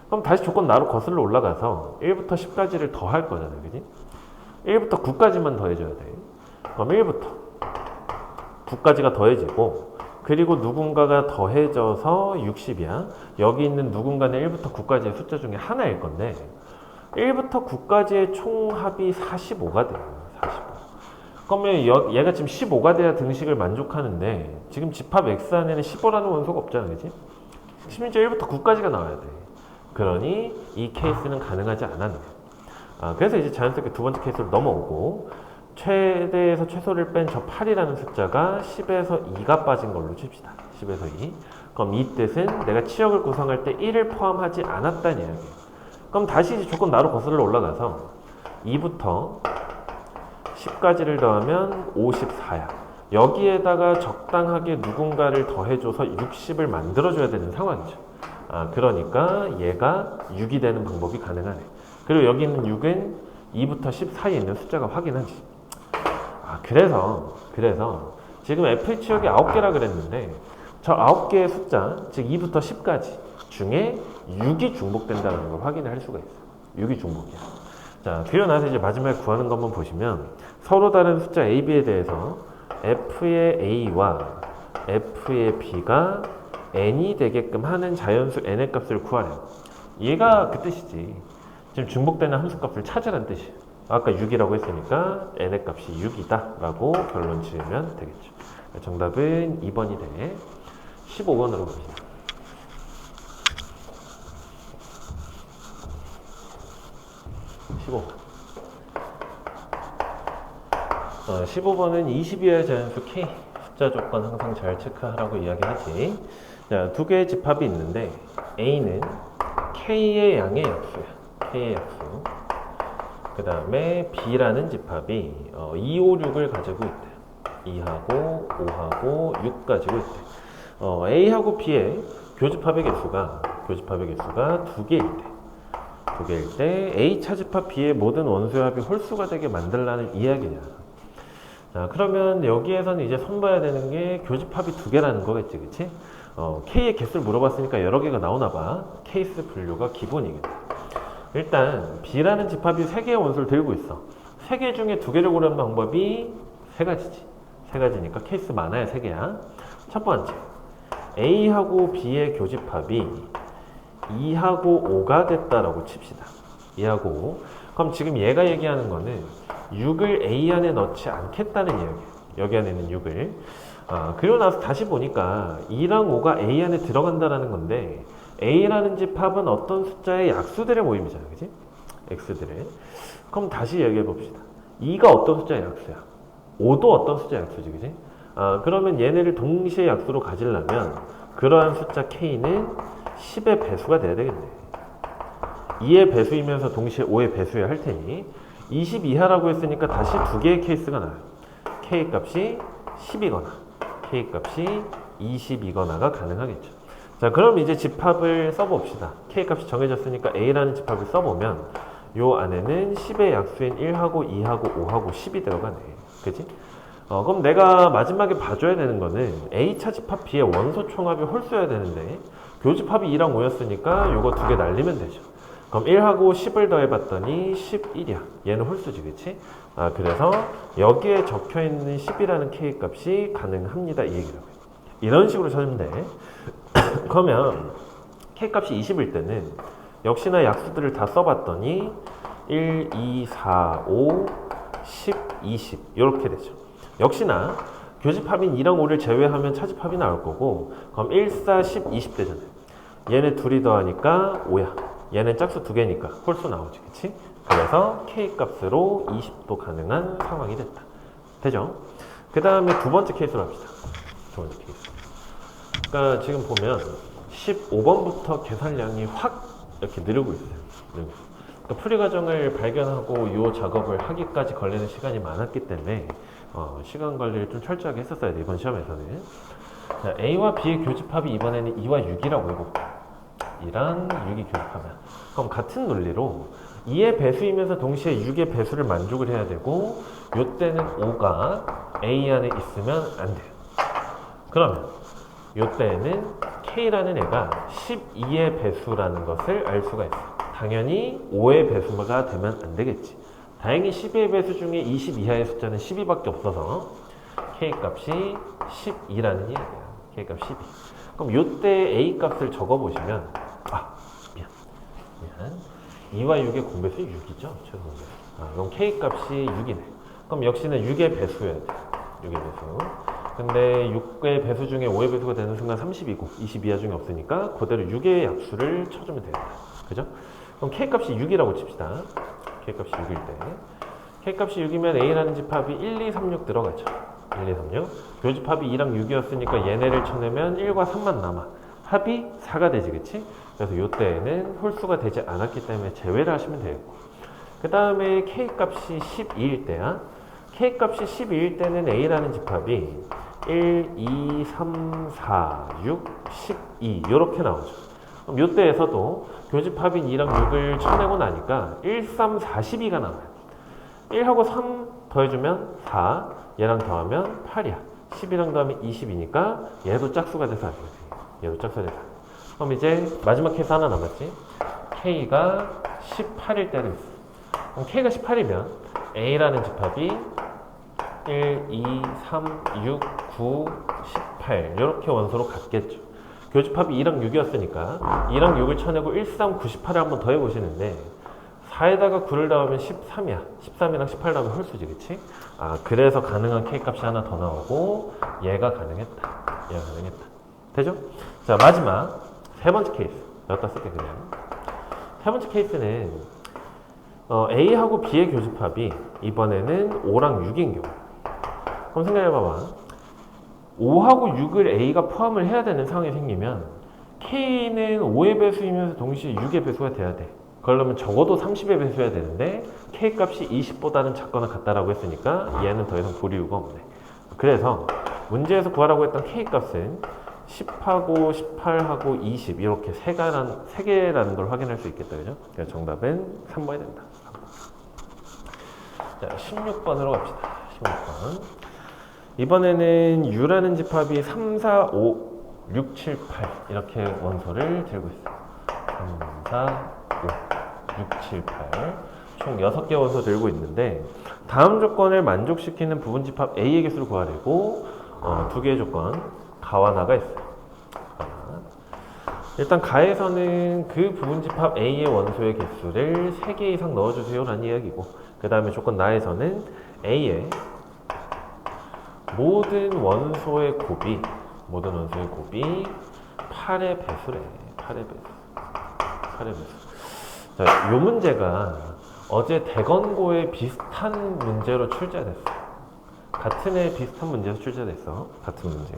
Speaker 1: 그럼 다시 조건 나로 거슬러 올라가서 1부터 10까지를 더할 거잖아, 그지? 1부터 9까지만 더해줘야 돼. 그럼 1부터 9까지가 더해지고 그리고 누군가가 더해져서 60이야. 여기 있는 누군가는 1부터 9까지의 숫자 중에 하나일 건데 1부터 9까지의 총합이 45가 돼요. 45. 그러면 얘가 지금 15가 돼야 등식을 만족하는데 지금 집합 x 안에는 15라는 원소가 없잖아, 그치? 심지어 1부터 9까지가 나와야 돼. 그러니 이 케이스는 가능하지 않았네. 그래서 이제 자연스럽게 두 번째 케이스로 넘어오고 최대에서 최소를 뺀 저 8이라는 숫자가 10에서 2가 빠진 걸로 칩시다. 10에서 2. 그럼 이 뜻은 내가 치역을 구성할 때 1을 포함하지 않았다는 이야기예요. 그럼 다시 이제 조건 나로 거슬러 올라가서 2부터 10가지를 더하면 54야. 여기에다가 적당하게 누군가를 더해줘서 60을 만들어줘야 되는 상황이죠. 그러니까 얘가 6이 되는 방법이 가능하네. 그리고 여기 있는 6은 2부터 10 사이에 있는 숫자가 확인하지. 그래서 지금 FH 여기 9개라 그랬는데 저 9개의 숫자, 즉 2부터 10까지 중에 6이 중복된다는 걸 확인을 할 수가 있어요. 6이 중복이야. 자, 그리고 나서 이제 마지막에 구하는 거 한번 보시면 서로 다른 숫자 A, B에 대해서 F의 A와 F의 B가 n이 되게끔 하는 자연수 n의 값을 구하래요. 얘가 그 뜻이지. 지금 중복되는 함수 값을 찾으라는 뜻이에요. 아까 6이라고 했으니까 n의 값이 6이다 라고 결론 지으면 되겠죠. 정답은 2번이 돼. 15번으로 갑니다. 15번은 20이하의 자연수 K 숫자 조건 항상 잘 체크하라고 이야기하지. 자, 두 개의 집합이 있는데 A는 K의 양의 약수야. K의 약수. 그 다음에 B라는 집합이 2, 5, 6을 가지고 있대. 2하고 5하고 6 가지고 있대. A하고 B의 교집합의 개수가 두 개일 때 A 차집합 B의 모든 원소의 합이 홀수가 되게 만들라는 이야기냐. 자, 그러면 여기에서는 이제 손봐야 되는 게 교집합이 두 개라는 거겠지, 그치? K의 개수를 물어봤으니까 여러 개가 나오나 봐. 케이스 분류가 기본이겠다. 일단 B라는 집합이 3개의 원소를 들고 있어. 3개 중에 2개를 고르는 방법이 3가지지. 3가지니까 케이스 많아야 3개야. 첫 번째, A하고 B의 교집합이 2하고 5가 됐다라고 칩시다. 2하고 5. 그럼 지금 얘가 얘기하는 거는 6을 A 안에 넣지 않겠다는 이야기예요. 여기 안에 있는 6을. 그리고 나서 다시 보니까 2랑 5가 A 안에 들어간다는 건데 A라는 집합은 어떤 숫자의 약수들의 모임이잖아. 그치? X들의. 그럼 다시 얘기해 봅시다. 2가 어떤 숫자의 약수야? 5도 어떤 숫자의 약수지. 그치? 그러면 얘네를 동시에 약수로 가지려면 그러한 숫자 K는 10의 배수가 돼야 되겠네. 2의 배수이면서 동시에 5의 배수여야 할 테니 20 이하라고 했으니까 다시 두 개의 케이스가 나와요. K 값이 10이거나 K 값이 20이거나가 가능하겠죠. 자, 그럼 이제 집합을 써봅시다. K 값이 정해졌으니까 A라는 집합을 써보면 요 안에는 10의 약수인 1하고 2하고 5하고 10이 들어가네. 그치? 그럼 내가 마지막에 봐줘야 되는 거는 A차 집합 B의 원소 총합이 홀수여야 되는데 교집합이 2랑 5였으니까 요거 두 개 날리면 되죠. 그럼 1하고 10을 더해봤더니 11이야. 얘는 홀수지, 그치? 그래서 여기에 적혀있는 10이라는 K 값이 가능합니다. 이 얘기라고 해요. 이런 식으로 찾으면 돼. 그러면 K 값이 20일 때는 역시나 약수들을 다 써봤더니 1, 2, 4, 5, 10, 20 이렇게 되죠. 역시나 교집합인 2랑 5를 제외하면 차집합이 나올 거고 그럼 1, 4, 10, 20 되잖아요. 얘네 둘이 더하니까 5야. 얘는 짝수 두 개니까 홀수 나오지, 그치? 그래서 K 값으로 20도 가능한 상황이 됐다. 되죠? 그 다음에 두 번째 케이스로 합시다. 두 번째 케이스. 그러니까 지금 보면 15번부터 계산량이 확 이렇게 늘고 있어요. 그러니까 풀이 과정을 발견하고 이 작업을 하기까지 걸리는 시간이 많았기 때문에 시간 관리를 좀 철저하게 했었어야 돼, 이번 시험에서는. 자, A와 B의 교집합이 이번에는 2와 6이라고 해볼게요. 2랑 6이 교집합이야. 그럼 같은 논리로 2의 배수이면서 동시에 6의 배수를 만족을 해야 되고 요때는 5가 A 안에 있으면 안 돼요. 그러면 요때는 K라는 애가 12의 배수라는 것을 알 수가 있어요. 당연히 5의 배수가 되면 안 되겠지. 다행히 12의 배수 중에 20 이하의 숫자는 12밖에 없어서 K 값이 12라는 이야기야. K 값 12. 그럼 요때 A 값을 적어보시면 미안 2와 6의 공배수 6이죠. 최소공배수. 그럼 K 값이 6이네. 그럼 역시나 6의 배수여야 돼. 6의 배수. 근데 6의 배수 중에 5의 배수가 되는 순간 30이고 20 이하 중에 없으니까 그대로 6의 약수를 쳐주면 되겠다. 그죠? 그럼 K 값이 6이라고 칩시다. K 값이 6일 때 K 값이 6이면 A라는 집합이 1, 2, 3, 6 들어가죠. 1, 2, 3, 6. 교집합이 2랑 6이었으니까 얘네를 쳐내면 1과 3만 남아. 합이 4가 되지, 그치? 그래서 요때에는 홀수가 되지 않았기 때문에 제외를 하시면 되겠고. 그 다음에 K 값이 12일 때야. K 값이 12일 때는 A라는 집합이 1, 2, 3, 4, 6, 12 이렇게 나오죠. 그럼 이때에서도 교집합인 2랑 6을 쳐내고 나니까 1, 3, 42가 나와요. 1하고 3 더해주면 4, 얘랑 더하면 8이야. 10이랑 더하면 20이니까 얘도 짝수가 돼서 안 되지. 얘도 짝수가 돼서 안 돼. 그럼 이제 마지막 케이스 하나 남았지. K가 18일 때는 있어. 그럼 K가 18이면 A라는 집합이 1, 2, 3, 6, 9, 18 이렇게 원소로 같겠죠. 교집합이 2랑 6이었으니까 2랑 6을 쳐내고 1, 3, 9, 18을 한번 더해보시는데 4에다가 9를 더하면 13이야. 13이랑 18 더하면 홀수지, 그치? 아, 그래서 가능한 K값이 하나 더 나오고 얘가 가능했다. 얘가 가능했다. 되죠? 자, 마지막 세 번째 케이스. 여기다 쓸게 그냥. 세 번째 케이스는 A하고 B의 교집합이 이번에는 5랑 6인 경우. 그럼 생각해봐봐. 5하고 6을 A가 포함을 해야 되는 상황이 생기면 K는 5의 배수이면서 동시에 6의 배수가 돼야 돼. 그러려면 적어도 30의 배수여야 되는데 K 값이 20보다는 작거나 같다라고 했으니까 얘는 더 이상 볼 이유가 없네. 그래서 문제에서 구하라고 했던 K 값은 10하고 18하고 20 이렇게 세 개라는 걸 확인할 수 있겠다. 그죠? 그래서 정답은 3번이 된다. 자, 16번으로 갑시다. 16번. 이번에는 U라는 집합이 3, 4, 5, 6, 7, 8 이렇게 원소를 들고 있어요. 3, 4, 5, 6, 7, 8 총 6개 원소 들고 있는데 다음 조건을 만족시키는 부분집합 A의 개수를 구하려고 2개의 조건 가와 나가 있어요. 일단 가에서는 그 부분집합 A의 원소의 개수를 3개 이상 넣어주세요 라는 이야기고 그 다음에 조건 나에서는 A의 모든 원소의 곱이 8의 배수래. 8의 배수. 자, 요 문제가 어제 대건고에 비슷한 문제로 출제됐어. 같은 애 비슷한 문제에서 출제됐어. 같은 문제.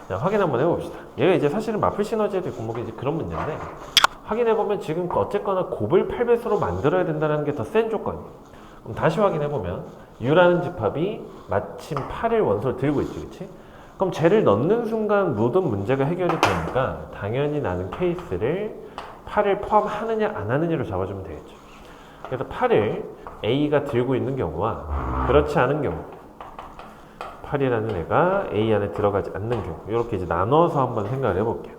Speaker 1: 자, 확인 한번 해봅시다. 얘가 이제 사실은 마플 시너지에도 있고 뭐 이제 그런 문제인데 확인해보면 지금 어쨌거나 곱을 8배수로 만들어야 된다는 게 더 센 조건이에요. 그럼 다시 확인해보면 U라는 집합이 마침 8을 원소를 들고 있지, 그치? 그럼 쟤를 넣는 순간 모든 문제가 해결이 되니까 당연히 나는 케이스를 8을 포함하느냐 안 하느냐로 잡아주면 되겠죠. 그래서 8을 A가 들고 있는 경우와 그렇지 않은 경우 8이라는 애가 A 안에 들어가지 않는 경우 이렇게 이제 나눠서 한번 생각을 해볼게요.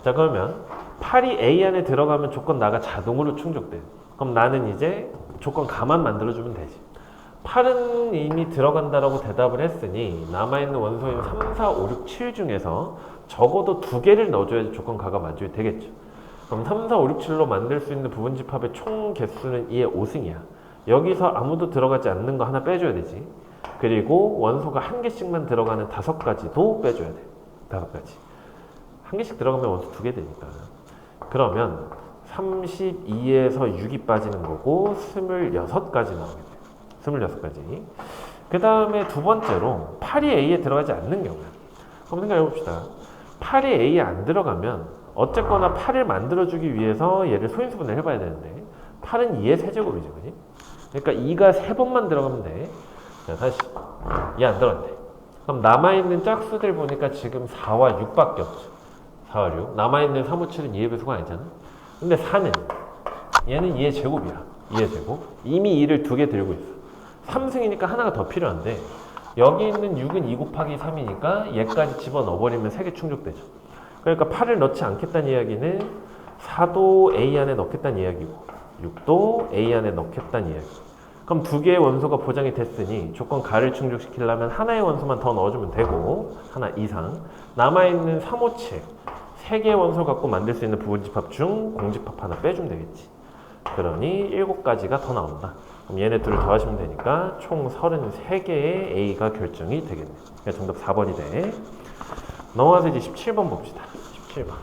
Speaker 1: 자, 그러면 8이 A 안에 들어가면 조건 나가 자동으로 충족돼요. 그럼 나는 이제 조건 가만 만들어주면 되지. 8은 이미 들어간다라고 대답을 했으니 남아있는 원소인 3, 4, 5, 6, 7 중에서 적어도 2개를 넣어줘야지 조건 가가 만족이 되겠죠. 그럼 3, 4, 5, 6, 7로 만들 수 있는 부분집합의 총 개수는 2의 5승이야. 여기서 아무도 들어가지 않는 거 하나 빼줘야 되지. 그리고 원소가 한 개씩만 들어가는 5가지도 빼줘야 돼. 5가지. 한 개씩 들어가면 원소 2개 되니까. 그러면 32에서 6이 빠지는 거고 26가지 나오게 돼. 26가지. 그 다음에 두 번째로 8이 A에 들어가지 않는 경우야. 한번 생각해 봅시다. 8이 A에 안 들어가면 어쨌거나 8을 만들어주기 위해서 얘를 소인수분해를 해봐야 되는데 8은 2의 세제곱이죠. 그지? 그러니까 2가 3번만 들어가면 돼. 자, 다시. 2 안 들어간대. 그럼 남아있는 짝수들 보니까 지금 4와 6밖에 없죠. 4와 6. 남아있는 3, 5, 7은 2의 배수가 아니잖아. 근데 4는 얘는 2의 제곱이야. 2의 제곱. 이미 2를 2개 들고 있어. 3승이니까 하나가 더 필요한데 여기 있는 6은 2 곱하기 3이니까 얘까지 집어넣어버리면 3개 충족되죠. 그러니까 8을 넣지 않겠다는 이야기는 4도 A 안에 넣겠다는 이야기고 6도 A 안에 넣겠다는 이야기. 그럼 2개의 원소가 보장이 됐으니 조건 가를 충족시키려면 하나의 원소만 더 넣어주면 되고 하나 이상 남아있는 3, 5, 7 3개의 원소를 갖고 만들 수 있는 부분집합 중 공집합 하나 빼주면 되겠지. 그러니 7가지가 더 나온다. 그럼 얘네 둘을 더하시면 되니까 총 33개의 A가 결정이 되겠네. 그러니까 정답 4번이 돼. 넘어가서 이제 17번 봅시다. 17번.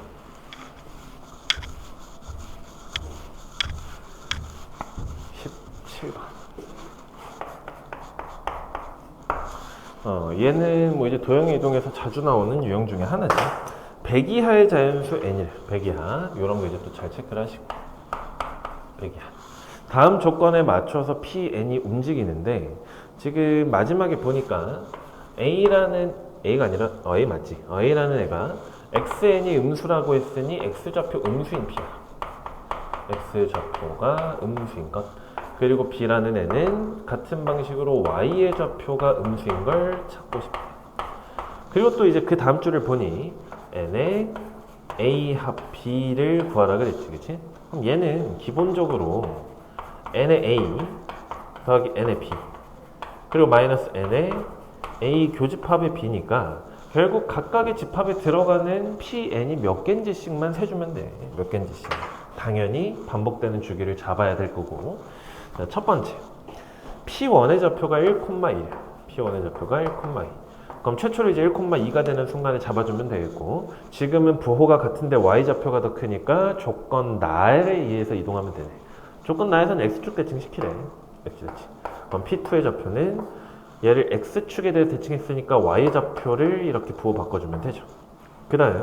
Speaker 1: 17번. 얘는 뭐 이제 도형의 이동에서 자주 나오는 유형 중에 하나죠. 100 이하의 자연수 N이래. 100 이하. 이런 거 이제 또 잘 체크를 하시고. 100 이하. 다음 조건에 맞춰서 Pn이 움직이는데 지금 마지막에 보니까 A가 아니라 A 맞지? A라는 애가 xn이 음수라고 했으니 x좌표 음수인 P야. x좌표가 음수인 것. 그리고 B라는 애는 같은 방식으로 y의 좌표가 음수인 걸 찾고 싶대. 그리고 또 이제 그 다음 줄을 보니 n의 a 합 b를 구하라 그랬지, 그치? 그럼 얘는 기본적으로 n의 a 더하기 n의 b 그리고 마이너스 n의 a 교집합의 b니까 결국 각각의 집합에 들어가는 pn이 몇 개인지씩만 세주면 돼. 몇 개인지씩. 당연히 반복되는 주기를 잡아야 될 거고. 자, 첫 번째 p1의 좌표가 1,1이야. p1의 좌표가 1,2. 그럼 최초로 이제 1,2가 되는 순간에 잡아주면 되겠고, 지금은 부호가 같은데 y좌표가 더 크니까 조건 나에 의해서 이동하면 되네. 조건 나에서는 x축 대칭시키래. x대칭. 그럼 p2의 좌표는 얘를 x축에 대해 대칭했으니까 y좌표를 이렇게 부호 바꿔주면 되죠. 그 다음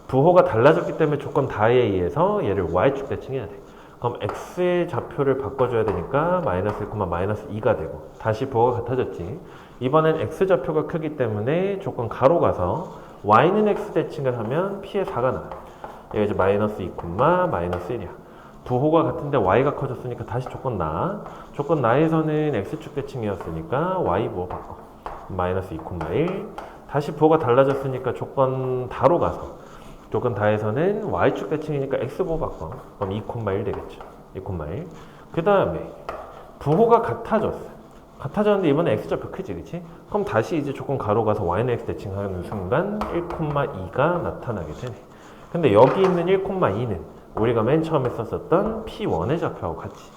Speaker 1: 부호가 달라졌기 때문에 조건 다에 의해서 얘를 y축 대칭해야 돼. 그럼 x의 좌표를 바꿔줘야 되니까 마이너스 1, 마이너스 2가 되고, 다시 부호가 같아졌지. 이번엔 x좌표가 크기 때문에 조건 가로 가서 y는 x 대칭을 하면 p의 4가 나와. 얘가 이제 마이너스 2, 마이너스 1이야. 부호가 같은데 y가 커졌으니까 다시 조건 나. 조건 나에서는 x축 대칭이었으니까 y 부호 바꿔. 마이너스 2, 1. 다시 부호가 달라졌으니까 조건 다로 가서 조건 다에서는 y축 대칭이니까 x 부호 바꿔. 그럼 2,1 되겠죠. 2,1. 그 다음에 부호가 같아졌어. 같아졌는데 이번에 x좌표 크지, 그치? 그럼 다시 이제 조건 가로 가서 y는 x 대칭하는 순간 1,2가 나타나게 되네. 근데 여기 있는 1,2는 우리가 맨 처음에 썼었던 p1의 좌표하고 같이.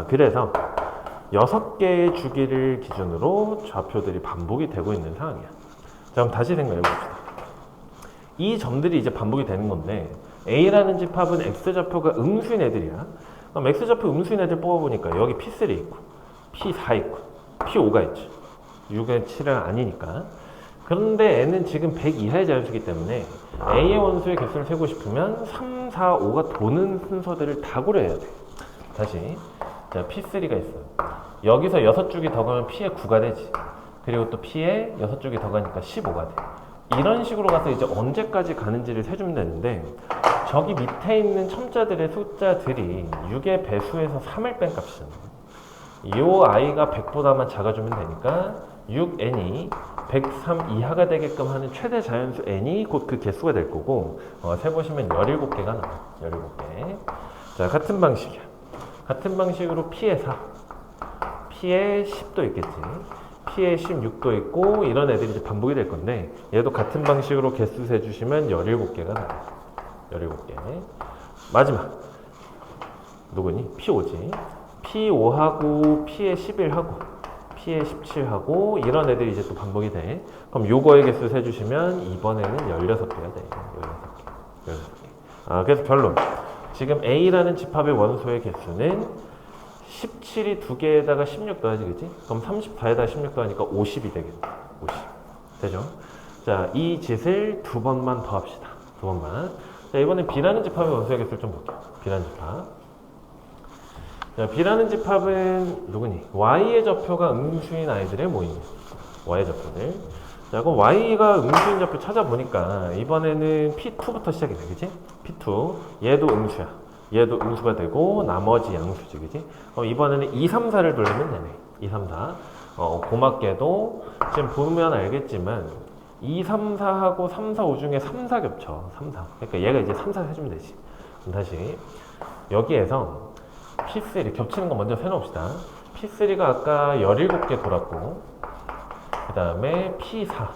Speaker 1: 그래서 6개의 주기를 기준으로 좌표들이 반복이 되고 있는 상황이야. 자, 그럼 다시 생각해 봅시다. 이 점들이 이제 반복이 되는 건데, A라는 집합은 x좌표가 음수인 애들이야. 그럼 x좌표 음수인 애들 뽑아보니까 여기 p3 있고, p4 있고, p5가 있죠. 6의 7은 아니니까. 그런데 n은 지금 100 이하의 자연수이기 때문에 A의 원소의 개수를 세고 싶으면 3, 4, 5가 도는 순서들을 다 고려해야 돼. 다시. 자, p3가 있어. 여기서 6쪽이 더 가면 p의 9가 되지. 그리고 또 p의 6쪽이 더 가니까 15가 돼. 이런 식으로 가서 이제 언제까지 가는지를 세주면 되는데, 저기 밑에 있는 첨자들의 숫자들이 6의 배수에서 3을 뺀 값이잖아. 이 i가 100보다만 작아주면 되니까 6n이 103 이하가 되게끔 하는 최대 자연수 n이 곧 그 개수가 될 거고, 세보시면 17개가 나와. 17개. 자, 같은 방식이야. 같은 방식으로 p의 4, p의 10도 있겠지. p의 16도 있고, 이런 애들이 이제 반복이 될 건데, 얘도 같은 방식으로 개수 세주시면 17개가 나와요. 17개. 마지막. 누구니? p5지. p5하고, p의 11하고, p의 17하고, 이런 애들이 이제 또 반복이 돼. 그럼 요거의 개수 세주시면 이번에는 16개가 돼. 16개. 16개. 그래서 결론. 지금 A라는 집합의 원소의 개수는 17이 2개에다가 16 더하지, 그치? 그럼 34에다가 16 더하니까 50이 되겠네. 50. 되죠? 자, 이 짓을 2번만 더 합시다. 2번만. 자, 이번엔 B라는 집합의 원소의 개수를 좀 볼게요. B라는 집합. 자, B라는 집합은 누구니? Y의 좌표가 음수인 아이들의 모임이에요. Y의 좌표들. 자, 그럼 Y가 음수인 좌표 찾아보니까 이번에는 P2부터 시작이 돼, 그치? P2. 얘도 음수야. 얘도 음수가 되고 나머지 양수지, 그치? 그럼 이번에는 2, 3, 4를 돌리면 되네. 2, 3, 4. 고맙게도 지금 보면 알겠지만 2, 3, 4하고 3, 4, 5 중에 3, 4 겹쳐. 3, 4. 그러니까 얘가 이제 3, 4 해주면 되지. 그럼 다시 여기에서 P3 겹치는 거 먼저 세놓읍시다. P3가 아까 17개 돌았고, 그 다음에 P4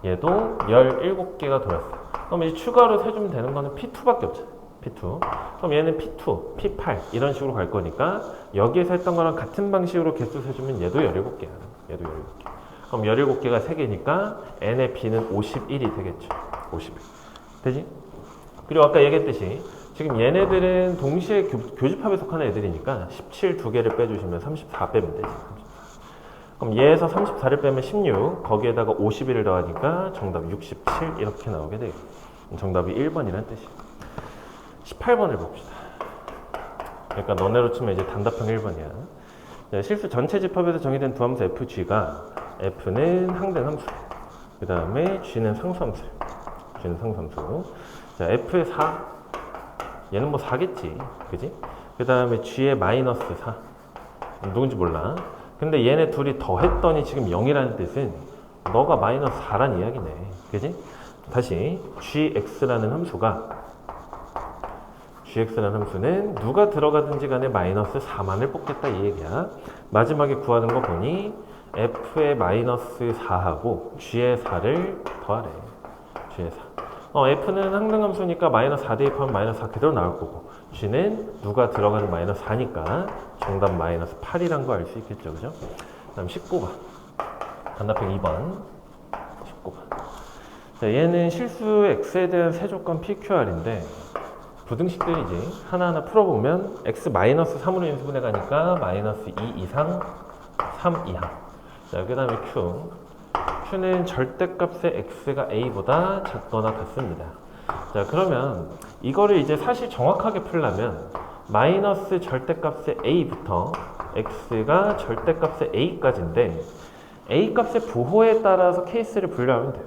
Speaker 1: 얘도 17개가 돌았어. 그럼 이제 추가로 세주면 되는 거는 P2밖에 없잖아. P2. 그럼 얘는 P2, P8 이런 식으로 갈 거니까 여기에서 했던 거랑 같은 방식으로 개수 세주면 얘도 17개야. 얘도 17개. 그럼 17개가 3개니까 n의 P는 51이 되겠죠. 51. 되지? 그리고 아까 얘기했듯이 지금 얘네들은 동시에 교집합에 속하는 애들이니까 17 2개를 빼주시면 34 빼면 되지. 34. 그럼 얘에서 34를 빼면 16, 거기에다가 51을 더하니까 정답 67 이렇게 나오게 돼요. 정답이 1번이라는 뜻이에요. 18번을 봅시다. 그러니까 너네로 치면 이제 단답형 1번이야. 네, 실수 전체 집합에서 정의된 두 함수 fg가 f는 항등함수, 그 다음에 g는 상수함수. g는 상수함수. 자, f의 4. 얘는 뭐 4겠지. 그지? 그 다음에 g의 마이너스 4. 누군지 몰라. 근데 얘네 둘이 더했더니 지금 0이라는 뜻은 너가 마이너스 4란 이야기네. 그지? 다시 gx라는 함수가 gx라는 함수는 누가 들어가든지 간에 마이너스 4만을 뽑겠다 이 얘기야. 마지막에 구하는 거 보니 f의 마이너스 4하고 g의 4를 더하래. g의 4. f는 항등함수니까 마이너스 4 대입하면 마이너스 4 그대로 나올 거고, g는 누가 들어가는 마이너스 4니까 정답 마이너스 8이란 거 알 수 있겠죠. 그죠? 그 다음 19번. 단답형 2번. 19번. 자, 얘는 실수 x에 대한 세조건 PQR인데 부등식들이지. 하나하나 풀어보면 x 마이너스 3으로 인수분해 가니까 마이너스 2 이상 3 이하. 자, 그 다음에 q는 절대값의 x가 a보다 작거나 같습니다. 자, 그러면 이거를 이제 사실 정확하게 풀려면 마이너스 절대값의 a부터 x가 절대값의 a까지인데 a 값의 부호에 따라서 케이스를 분류하면 돼요.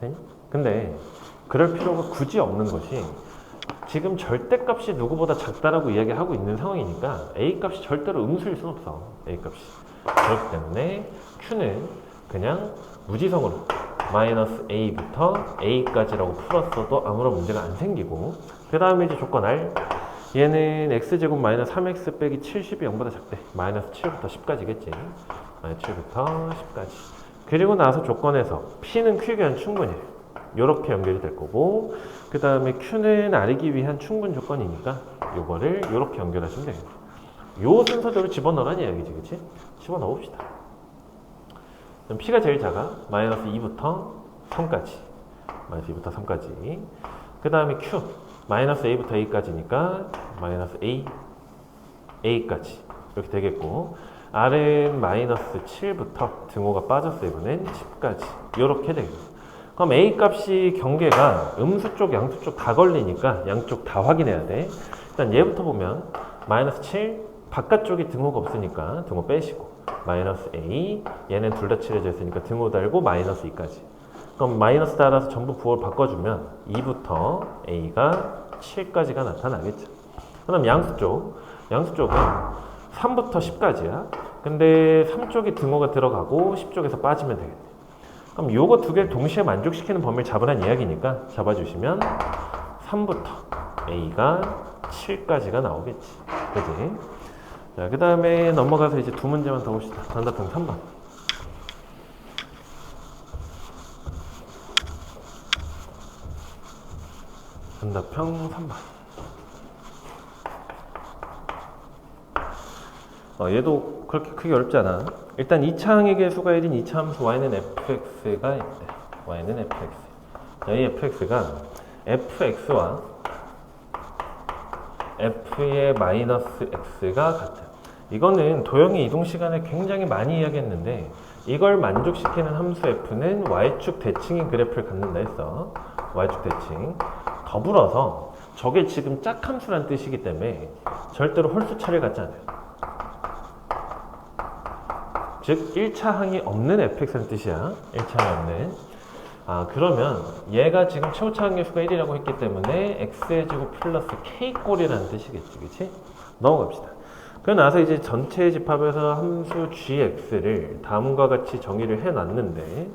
Speaker 1: 네? 근데 그럴 필요가 굳이 없는 것이 지금 절대값이 누구보다 작다라고 이야기하고 있는 상황이니까 a 값이 절대로 음수일 수는 없어. a 값이. 그렇기 때문에 q는 그냥 무지성으로 마이너스 a부터 a까지라고 풀었어도 아무런 문제가 안 생기고, 그 다음에 이제 조건 R. 얘는 x제곱 마이너스 3x 빼기 70이 0보다 작대. 마이너스 7부터 10까지겠지. 마이너스 7부터 10까지. 그리고 나서 조건에서 p는 q에 위한 충분이래. 요렇게 연결이 될 거고, 그 다음에 q는 R이기 위한 충분 조건이니까 요거를 요렇게 연결하시면 되겠네. 요 순서대로 집어넣으라는 이야기지, 그치? 집어넣어 봅시다. 그럼 p가 제일 작아. 마이너스 2부터 3까지. 마이너스 2부터 3까지. 그 다음에 q. 마이너스 a부터 a까지니까 마이너스 a까지. 이렇게 되겠고, r은 마이너스 7부터 등호가 빠졌어. 이번엔 10까지. 요렇게 되겠네. 그럼 a 값이 경계가 음수 쪽, 양수 쪽 다 걸리니까 양쪽 다 확인해야 돼. 일단 얘부터 보면 마이너스 7, 바깥쪽이 등호가 없으니까 등호 빼시고 마이너스 a, 얘는 둘 다 칠해져 있으니까 등호 달고 마이너스 2까지. 그럼 마이너스 따라서 전부 부호를 바꿔주면 2부터 a가 7까지가 나타나겠죠. 그다음 양수 쪽. 양수 쪽은 3부터 10까지야. 근데 3쪽이 등호가 들어가고 10쪽에서 빠지면 되겠네. 그럼 요거 두 개를 동시에 만족시키는 범위를 잡으란 이야기니까 잡아주시면 3부터 a가 7까지가 나오겠지. 그지? 자, 그 다음에 넘어가서 이제 두 문제만 더 봅시다. 단답형 3번. 단답형 3번. 얘도 그렇게 크게 어렵지 않아. 일단 2차 항의 개수가 1인 2차 함수 y는 fx가 있대. y는 fx. 이 fx가 fx와 f의 마이너스 x가 같아요. 이거는 도형의 이동 시간을 굉장히 많이 이야기했는데 이걸 만족시키는 함수 f는 y축 대칭인 그래프를 갖는다 했어. y축 대칭. 더불어서 저게 지금 짝함수란 뜻이기 때문에 절대로 홀수차를 갖지 않아요. 즉 1차 항이 없는 fx라는 뜻이야. 1차 항이 없는. 그러면 얘가 지금 최고차 항계수가 1이라고 했기 때문에 x의 제곱 플러스 k꼴이라는 뜻이겠지. 그치? 넘어갑시다. 그러고 나서 이제 전체 집합에서 함수 gx를 다음과 같이 정의를 해놨는데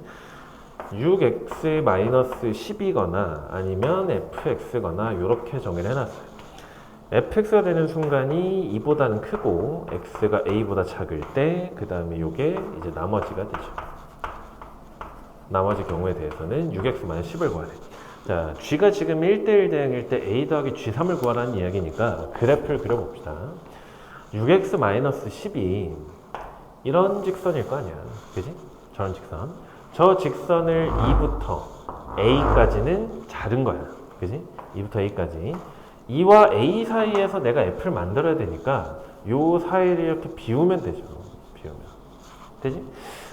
Speaker 1: 6x-10이거나 아니면 fx거나 이렇게 정의를 해놨어요. fx가 되는 순간이 2보다는 크고 x가 a보다 작을 때 그 다음에 요게 이제 나머지가 되죠. 나머지 경우에 대해서는 6x-10을 구하래. 자, g가 지금 1대1 대응일 때 a 더하기 g3을 구하라는 이야기니까 그래프를 그려봅시다. 6x-10이 이런 직선일 거 아니야. 그지? 저런 직선. 저 직선을 2부터 a까지는 자른 거야. 그지? 2부터 a까지. 2와 a 사이에서 내가 f를 만들어야 되니까 요 사이를 이렇게 비우면 되죠. 비우면. 되지?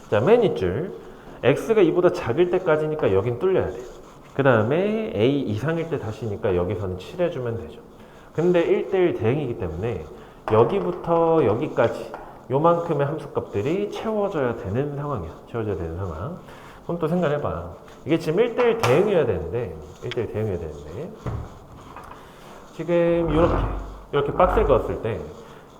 Speaker 1: 자, 맨 윗줄. x가 2보다 작을 때까지니까 여긴 뚫려야 돼. 그 다음에 a 이상일 때 다시니까 여기서는 칠해주면 되죠. 근데 1대1 대응이기 때문에 여기부터 여기까지 요만큼의 함수값들이 채워져야 되는 상황이야. 채워져야 되는 상황. 그럼 또 생각해봐. 이게 지금 1대1 대응해야 되는데, 1대1 대응해야 되는데, 지금 이렇게 박스를 그었을 때,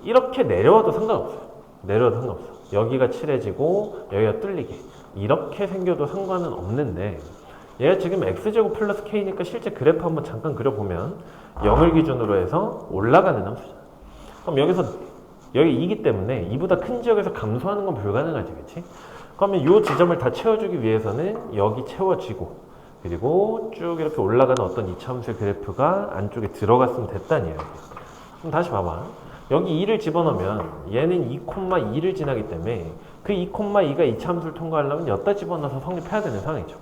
Speaker 1: 이렇게 내려와도 상관없어요. 내려와도 상관없어. 여기가 칠해지고, 여기가 뚫리게. 이렇게 생겨도 상관은 없는데, 얘가 지금 x제곱 플러스 k니까 실제 그래프 한번 잠깐 그려보면, 0을 기준으로 해서 올라가는 함수잖아. 그럼 여기서, 여기 2기 때문에 2보다 큰 지역에서 감소하는 건 불가능하지, 그치? 그러면 이 지점을 다 채워주기 위해서는 여기 채워지고 그리고 쭉 이렇게 올라가는 어떤 이차함수의 그래프가 안쪽에 들어갔으면 됐다는 이야기야. 그럼 다시 봐봐. 여기 2를 집어넣으면 얘는 2,2를 지나기 때문에 그 2,2가 이차함수를 통과하려면 여기다 집어넣어서 성립해야 되는 상황이죠.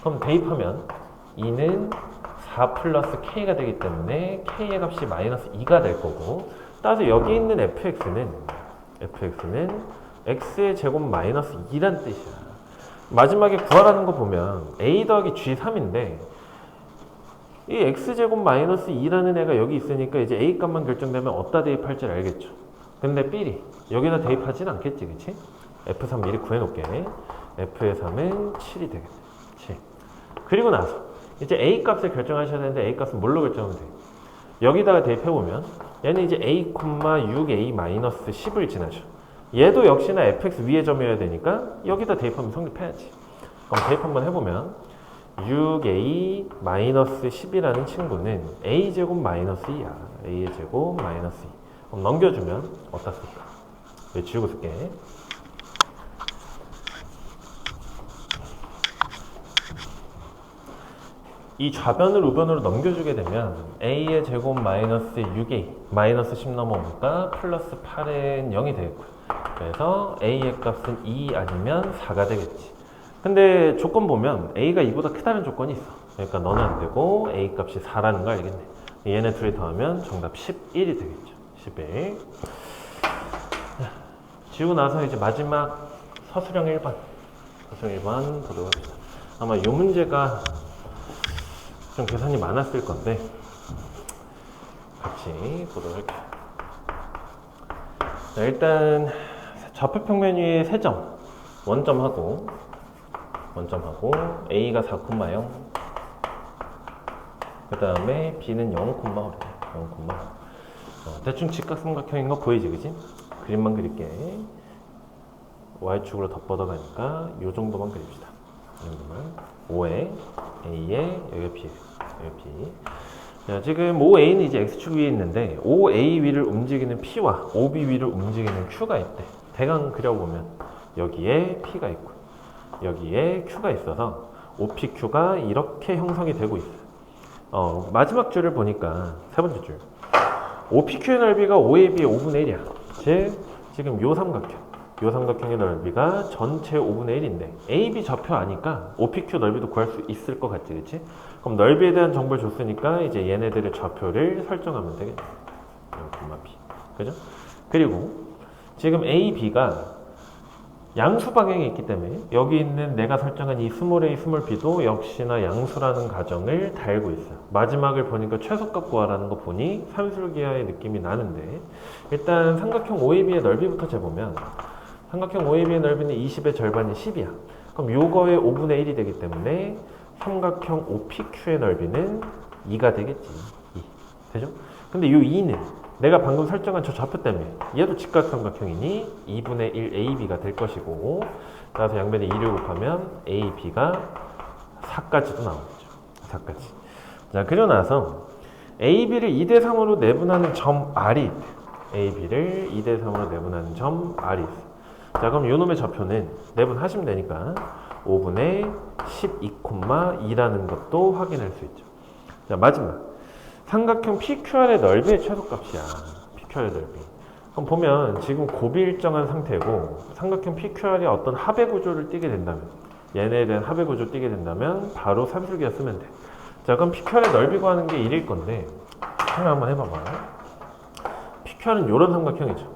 Speaker 1: 그럼 대입하면 2는 4 플러스 k가 되기 때문에 k의 값이 마이너스 2가 될 거고, 따라서 여기 있는 fx는 x의 제곱 마이너스 2란 뜻이야. 마지막에 구하라는 거 보면 a 더하기 g3인데 이 x제곱 마이너스 2라는 애가 여기 있으니까 이제 a 값만 결정되면 어디다 대입할지 알겠죠. 근데 삐리 여기다 대입하진 않겠지, 그치? f3 미리 구해놓게. f의 3은 7이 되겠네. 7. 그리고 나서 이제 a 값을 결정하셔야 되는데 a 값은 뭘로 결정하면 돼? 여기다가 대입해보면 얘는 이제 a, 6a 마이너스 10을 지나죠. 얘도 역시나 fx 위에 점이어야 되니까 여기다 대입하면 성립해야지. 그럼 대입 한번 해보면 6a 마이너스 10이라는 친구는 a제곱 마이너스 2야. a의 제곱 마이너스 2. 그럼 넘겨주면 어디다 쓸까? 여기 지우고 쓸게. 이 좌변을 우변으로 넘겨주게 되면 a의 제곱 마이너스 6a 마이너스 10 넘어오니까 플러스 8은 0이 되겠고요. 그래서 a의 값은 2 아니면 4가 되겠지. 근데 조건 보면 a가 2보다 크다는 조건이 있어. 그러니까 너는 안 되고 a 값이 4라는 거 알겠네. 얘네 둘이 더하면 정답 11이 되겠죠. 11. 지우고 나서 이제 마지막 서술형 1번 보도록 합시다. 아마 이 문제가 좀 계산이 많았을 건데 같이 보도록 할게요. 자, 일단 좌표평면 위에 3점 원점하고 a가 4,0 그 다음에 b는 0,5 대충 직각삼각형인 거 보이지, 그지? 그림만 그릴게. y축으로 덧뻗어가니까 요 정도만 그립시다. 이 정도만. 5에 a에 여기 b, 여기 b. 자, 지금 5a는 이제 x축 위에 있는데 5a 위를 움직이는 p와 5b 위를 움직이는 q가 있대. 대강 그려보면 여기에 p가 있고 여기에 q가 있어서 OPQ가 이렇게 형성이 되고 있어요. 마지막 줄을 보니까 세 번째 줄 OPQ의 넓이가 5ab의 5분의 1이야. 즉 지금 요 삼각형의 넓이가 전체 5분의 1인데 AB 좌표 아니까 OPQ 넓이도 구할 수 있을 것 같지, 그치? 그럼 넓이에 대한 정보를 줬으니까 이제 얘네들의 좌표를 설정하면 되겠네. B. 그죠? 그리고 지금 A, B가 양수 방향에 있기 때문에 여기 있는 내가 설정한 이 스몰 a, 스몰 b도 역시나 양수라는 가정을 달고 있어요. 마지막을 보니까 최소값 구하라는 거 보니 산술기하의 느낌이 나는데, 일단 삼각형 OAB의 넓이부터 재보면 삼각형 OAB의 넓이는 20의 절반이 10이야. 그럼 요거의 5분의 1이 되기 때문에 삼각형 OPQ의 넓이는 2가 되겠지. 2. 되죠? 근데 요 2는 내가 방금 설정한 저 좌표 때문에 얘도 직각삼각형이니 2분의 1 AB가 될 것이고, 따라서 양변에 2를 곱하면 AB가 4까지도 나오겠죠. 4까지. 자, 그리고 나서 AB를 2대3으로 내분하는 점 R이 있대. AB를 2대3으로 내분하는 점 R이 있어. 자, 그럼 요 놈의 좌표는 내분하시면 되니까 5분의 12,2라는 것도 확인할 수 있죠. 자, 마지막. 삼각형 PQR의 넓이의 최소값이야. PQR의 넓이. 그럼 보면 지금 고비일정한 상태고 삼각형 PQR이 어떤 합의 구조를 띠게 된다면, 얘네에 대한 합의 구조를 띠게 된다면 바로 산술기가 쓰면 돼. 자, 그럼 PQR의 넓이 구하는 게 1일 건데 생각 한번 해봐봐. PQR은 이런 삼각형이죠.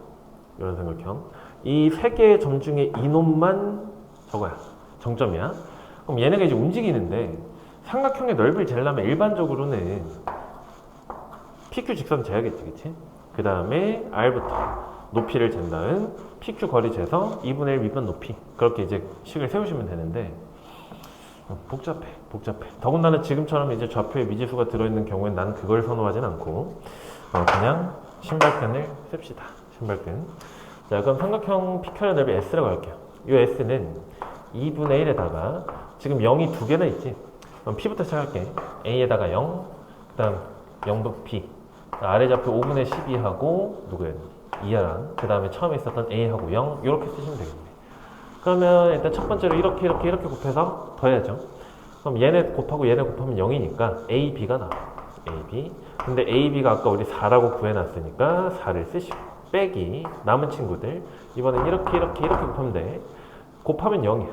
Speaker 1: 이런 삼각형. 이 세 개의 점 중에 이놈만 저거야. 정점이야. 그럼 얘네가 이제 움직이는데 삼각형의 넓이를 재려면 일반적으로는 PQ 직선 재야겠지, 그치? 그 다음에 R부터 높이를 잰 다음 PQ 거리 재서 2분의 1 미분 높이 그렇게 이제 식을 세우시면 되는데 복잡해. 더군다나 지금처럼 이제 좌표에 미지수가 들어있는 경우엔 나는 그걸 선호하진 않고 그냥 신발끈을 씁시다. 신발끈. 자, 그럼 삼각형 PQ의 넓이 S라고 할게요. 이 S는 2분의 1에다가 지금 0이 두 개나 있지. 그럼 P부터 시작할게. A에다가 0, 그 다음 0도 P. 아래 좌표 5분의 12하고 누구였니? 2랑 그 다음에 처음에 있었던 A하고 0 이렇게 쓰시면 되겠네. 그러면 일단 첫 번째로 이렇게 곱해서 더해야죠. 그럼 얘네 곱하고 얘네 곱하면 0이니까 A, B가 나와. A, B. 근데 A, B가 아까 우리 4라고 구해놨으니까 4를 쓰시고 빼기 남은 친구들 이번엔 이렇게 곱하면 돼. 곱하면 0이야.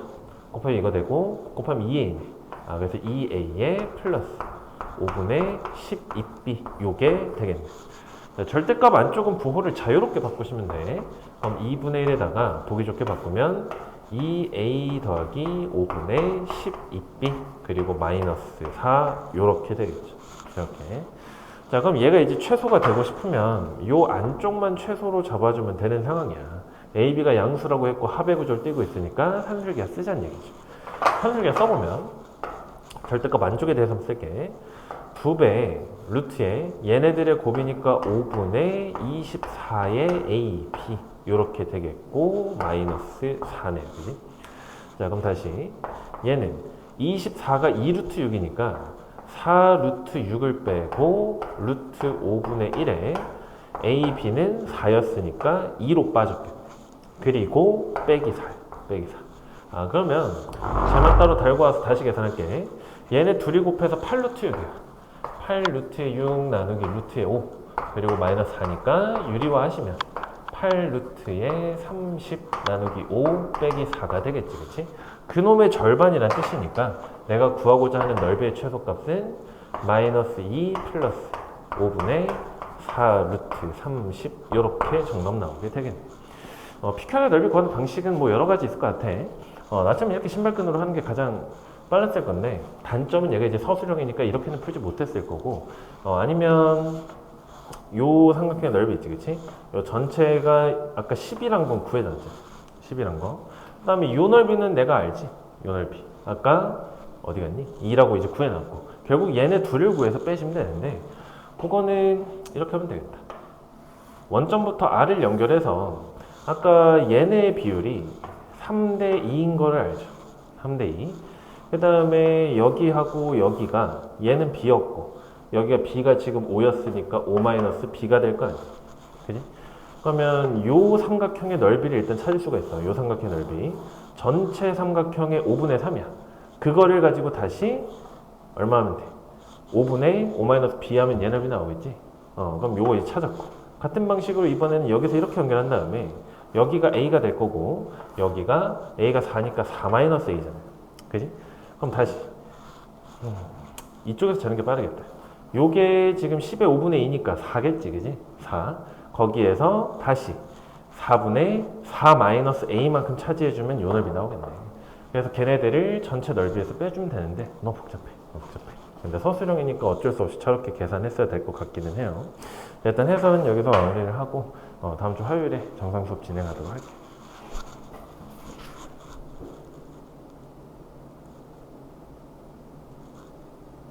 Speaker 1: 곱하면 이거 되고 곱하면 2A네. 그래서 2A에 플러스 5분의 12B 요게 되겠네. 자, 절대값 안쪽은 부호를 자유롭게 바꾸시면 돼. 그럼 2분의 1에다가 보기 좋게 바꾸면 2A 더하기 5분의 12B 그리고 마이너스 4 요렇게 되겠죠. 이렇게. 자, 그럼 얘가 이제 최소가 되고 싶으면 요 안쪽만 최소로 잡아주면 되는 상황이야. A, B가 양수라고 했고 합의 구조를 띄고 있으니까 산술기하 쓰자는 얘기죠. 산술기하 써보면 절대값 안쪽에 대해서 쓸게. 2배 루트에 얘네들의 곱이니까 5분의 24의 A, B 요렇게 되겠고 마이너스 4네. 그지? 자, 그럼 다시 얘는 24가 2루트 6이니까 4루트 6을 빼고 루트 5분의 1에 A, B는 4였으니까 2로 빠졌겠네. 그리고 빼기 4. 그러면 제만 따로 달고 와서 다시 계산할게. 얘네 둘이 곱해서 8루트 6이야. 8루트에 6 나누기 루트에 5 그리고 마이너스 4니까 유리화 하시면 8루트에 30 나누기 5 빼기 4가 되겠지. 그치? 그놈의 절반이란 뜻이니까 내가 구하고자 하는 넓이의 최소값은 마이너스 2 플러스 5분의 4 루트 30 이렇게 정답 나오게 되겠네. PQ의 넓이 구하는 방식은 뭐 여러 가지 있을 것 같아. 나처럼 이렇게 신발끈으로 하는 게 가장 빨랐을 건데 단점은 얘가 이제 서술형이니까 이렇게는 풀지 못했을 거고 아니면 요 삼각형의 넓이 있지, 그치? 요 전체가 아까 10이란 건 구해놨지. 10이란 거. 그 다음에 요 넓이는 내가 알지. 요 넓이. 아까 어디 갔니? 2라고 이제 구해놨고. 결국 얘네 둘을 구해서 빼시면 되는데 그거는 이렇게 하면 되겠다. 원점부터 R을 연결해서 아까 얘네의 비율이 3대 2인 거를 알죠. 3대 2. 그 다음에 여기하고 여기가 얘는 B였고 여기가 B가 지금 5였으니까 5-B가 될 거 아니야. 그지? 그러면 요 삼각형의 넓이를 일단 찾을 수가 있어. 요 삼각형의 넓이. 전체 삼각형의 5분의 3이야. 그거를 가지고 다시 얼마 하면 돼? 5분의 5-B 하면 얘 넓이 나오겠지? 그럼 요거 이제 찾았고. 같은 방식으로 이번에는 여기서 이렇게 연결한 다음에 여기가 A가 될 거고 여기가 A가 4니까 4-A잖아. 그지? 그럼 다시 이쪽에서 재는 게 빠르겠다. 요게 지금 10의 5분의 2니까 4겠지, 그지? 4. 거기에서 다시 4분의 4-A만큼 차지해주면 요 넓이 나오겠네. 그래서 걔네들을 전체 넓이에서 빼주면 되는데 너무 복잡해. 근데 서술형이니까 어쩔 수 없이 저렇게 계산했어야 될 것 같기는 해요. 일단 해설은 여기서 마무리를 하고 다음 주 화요일에 정상 수업 진행하도록 할게요.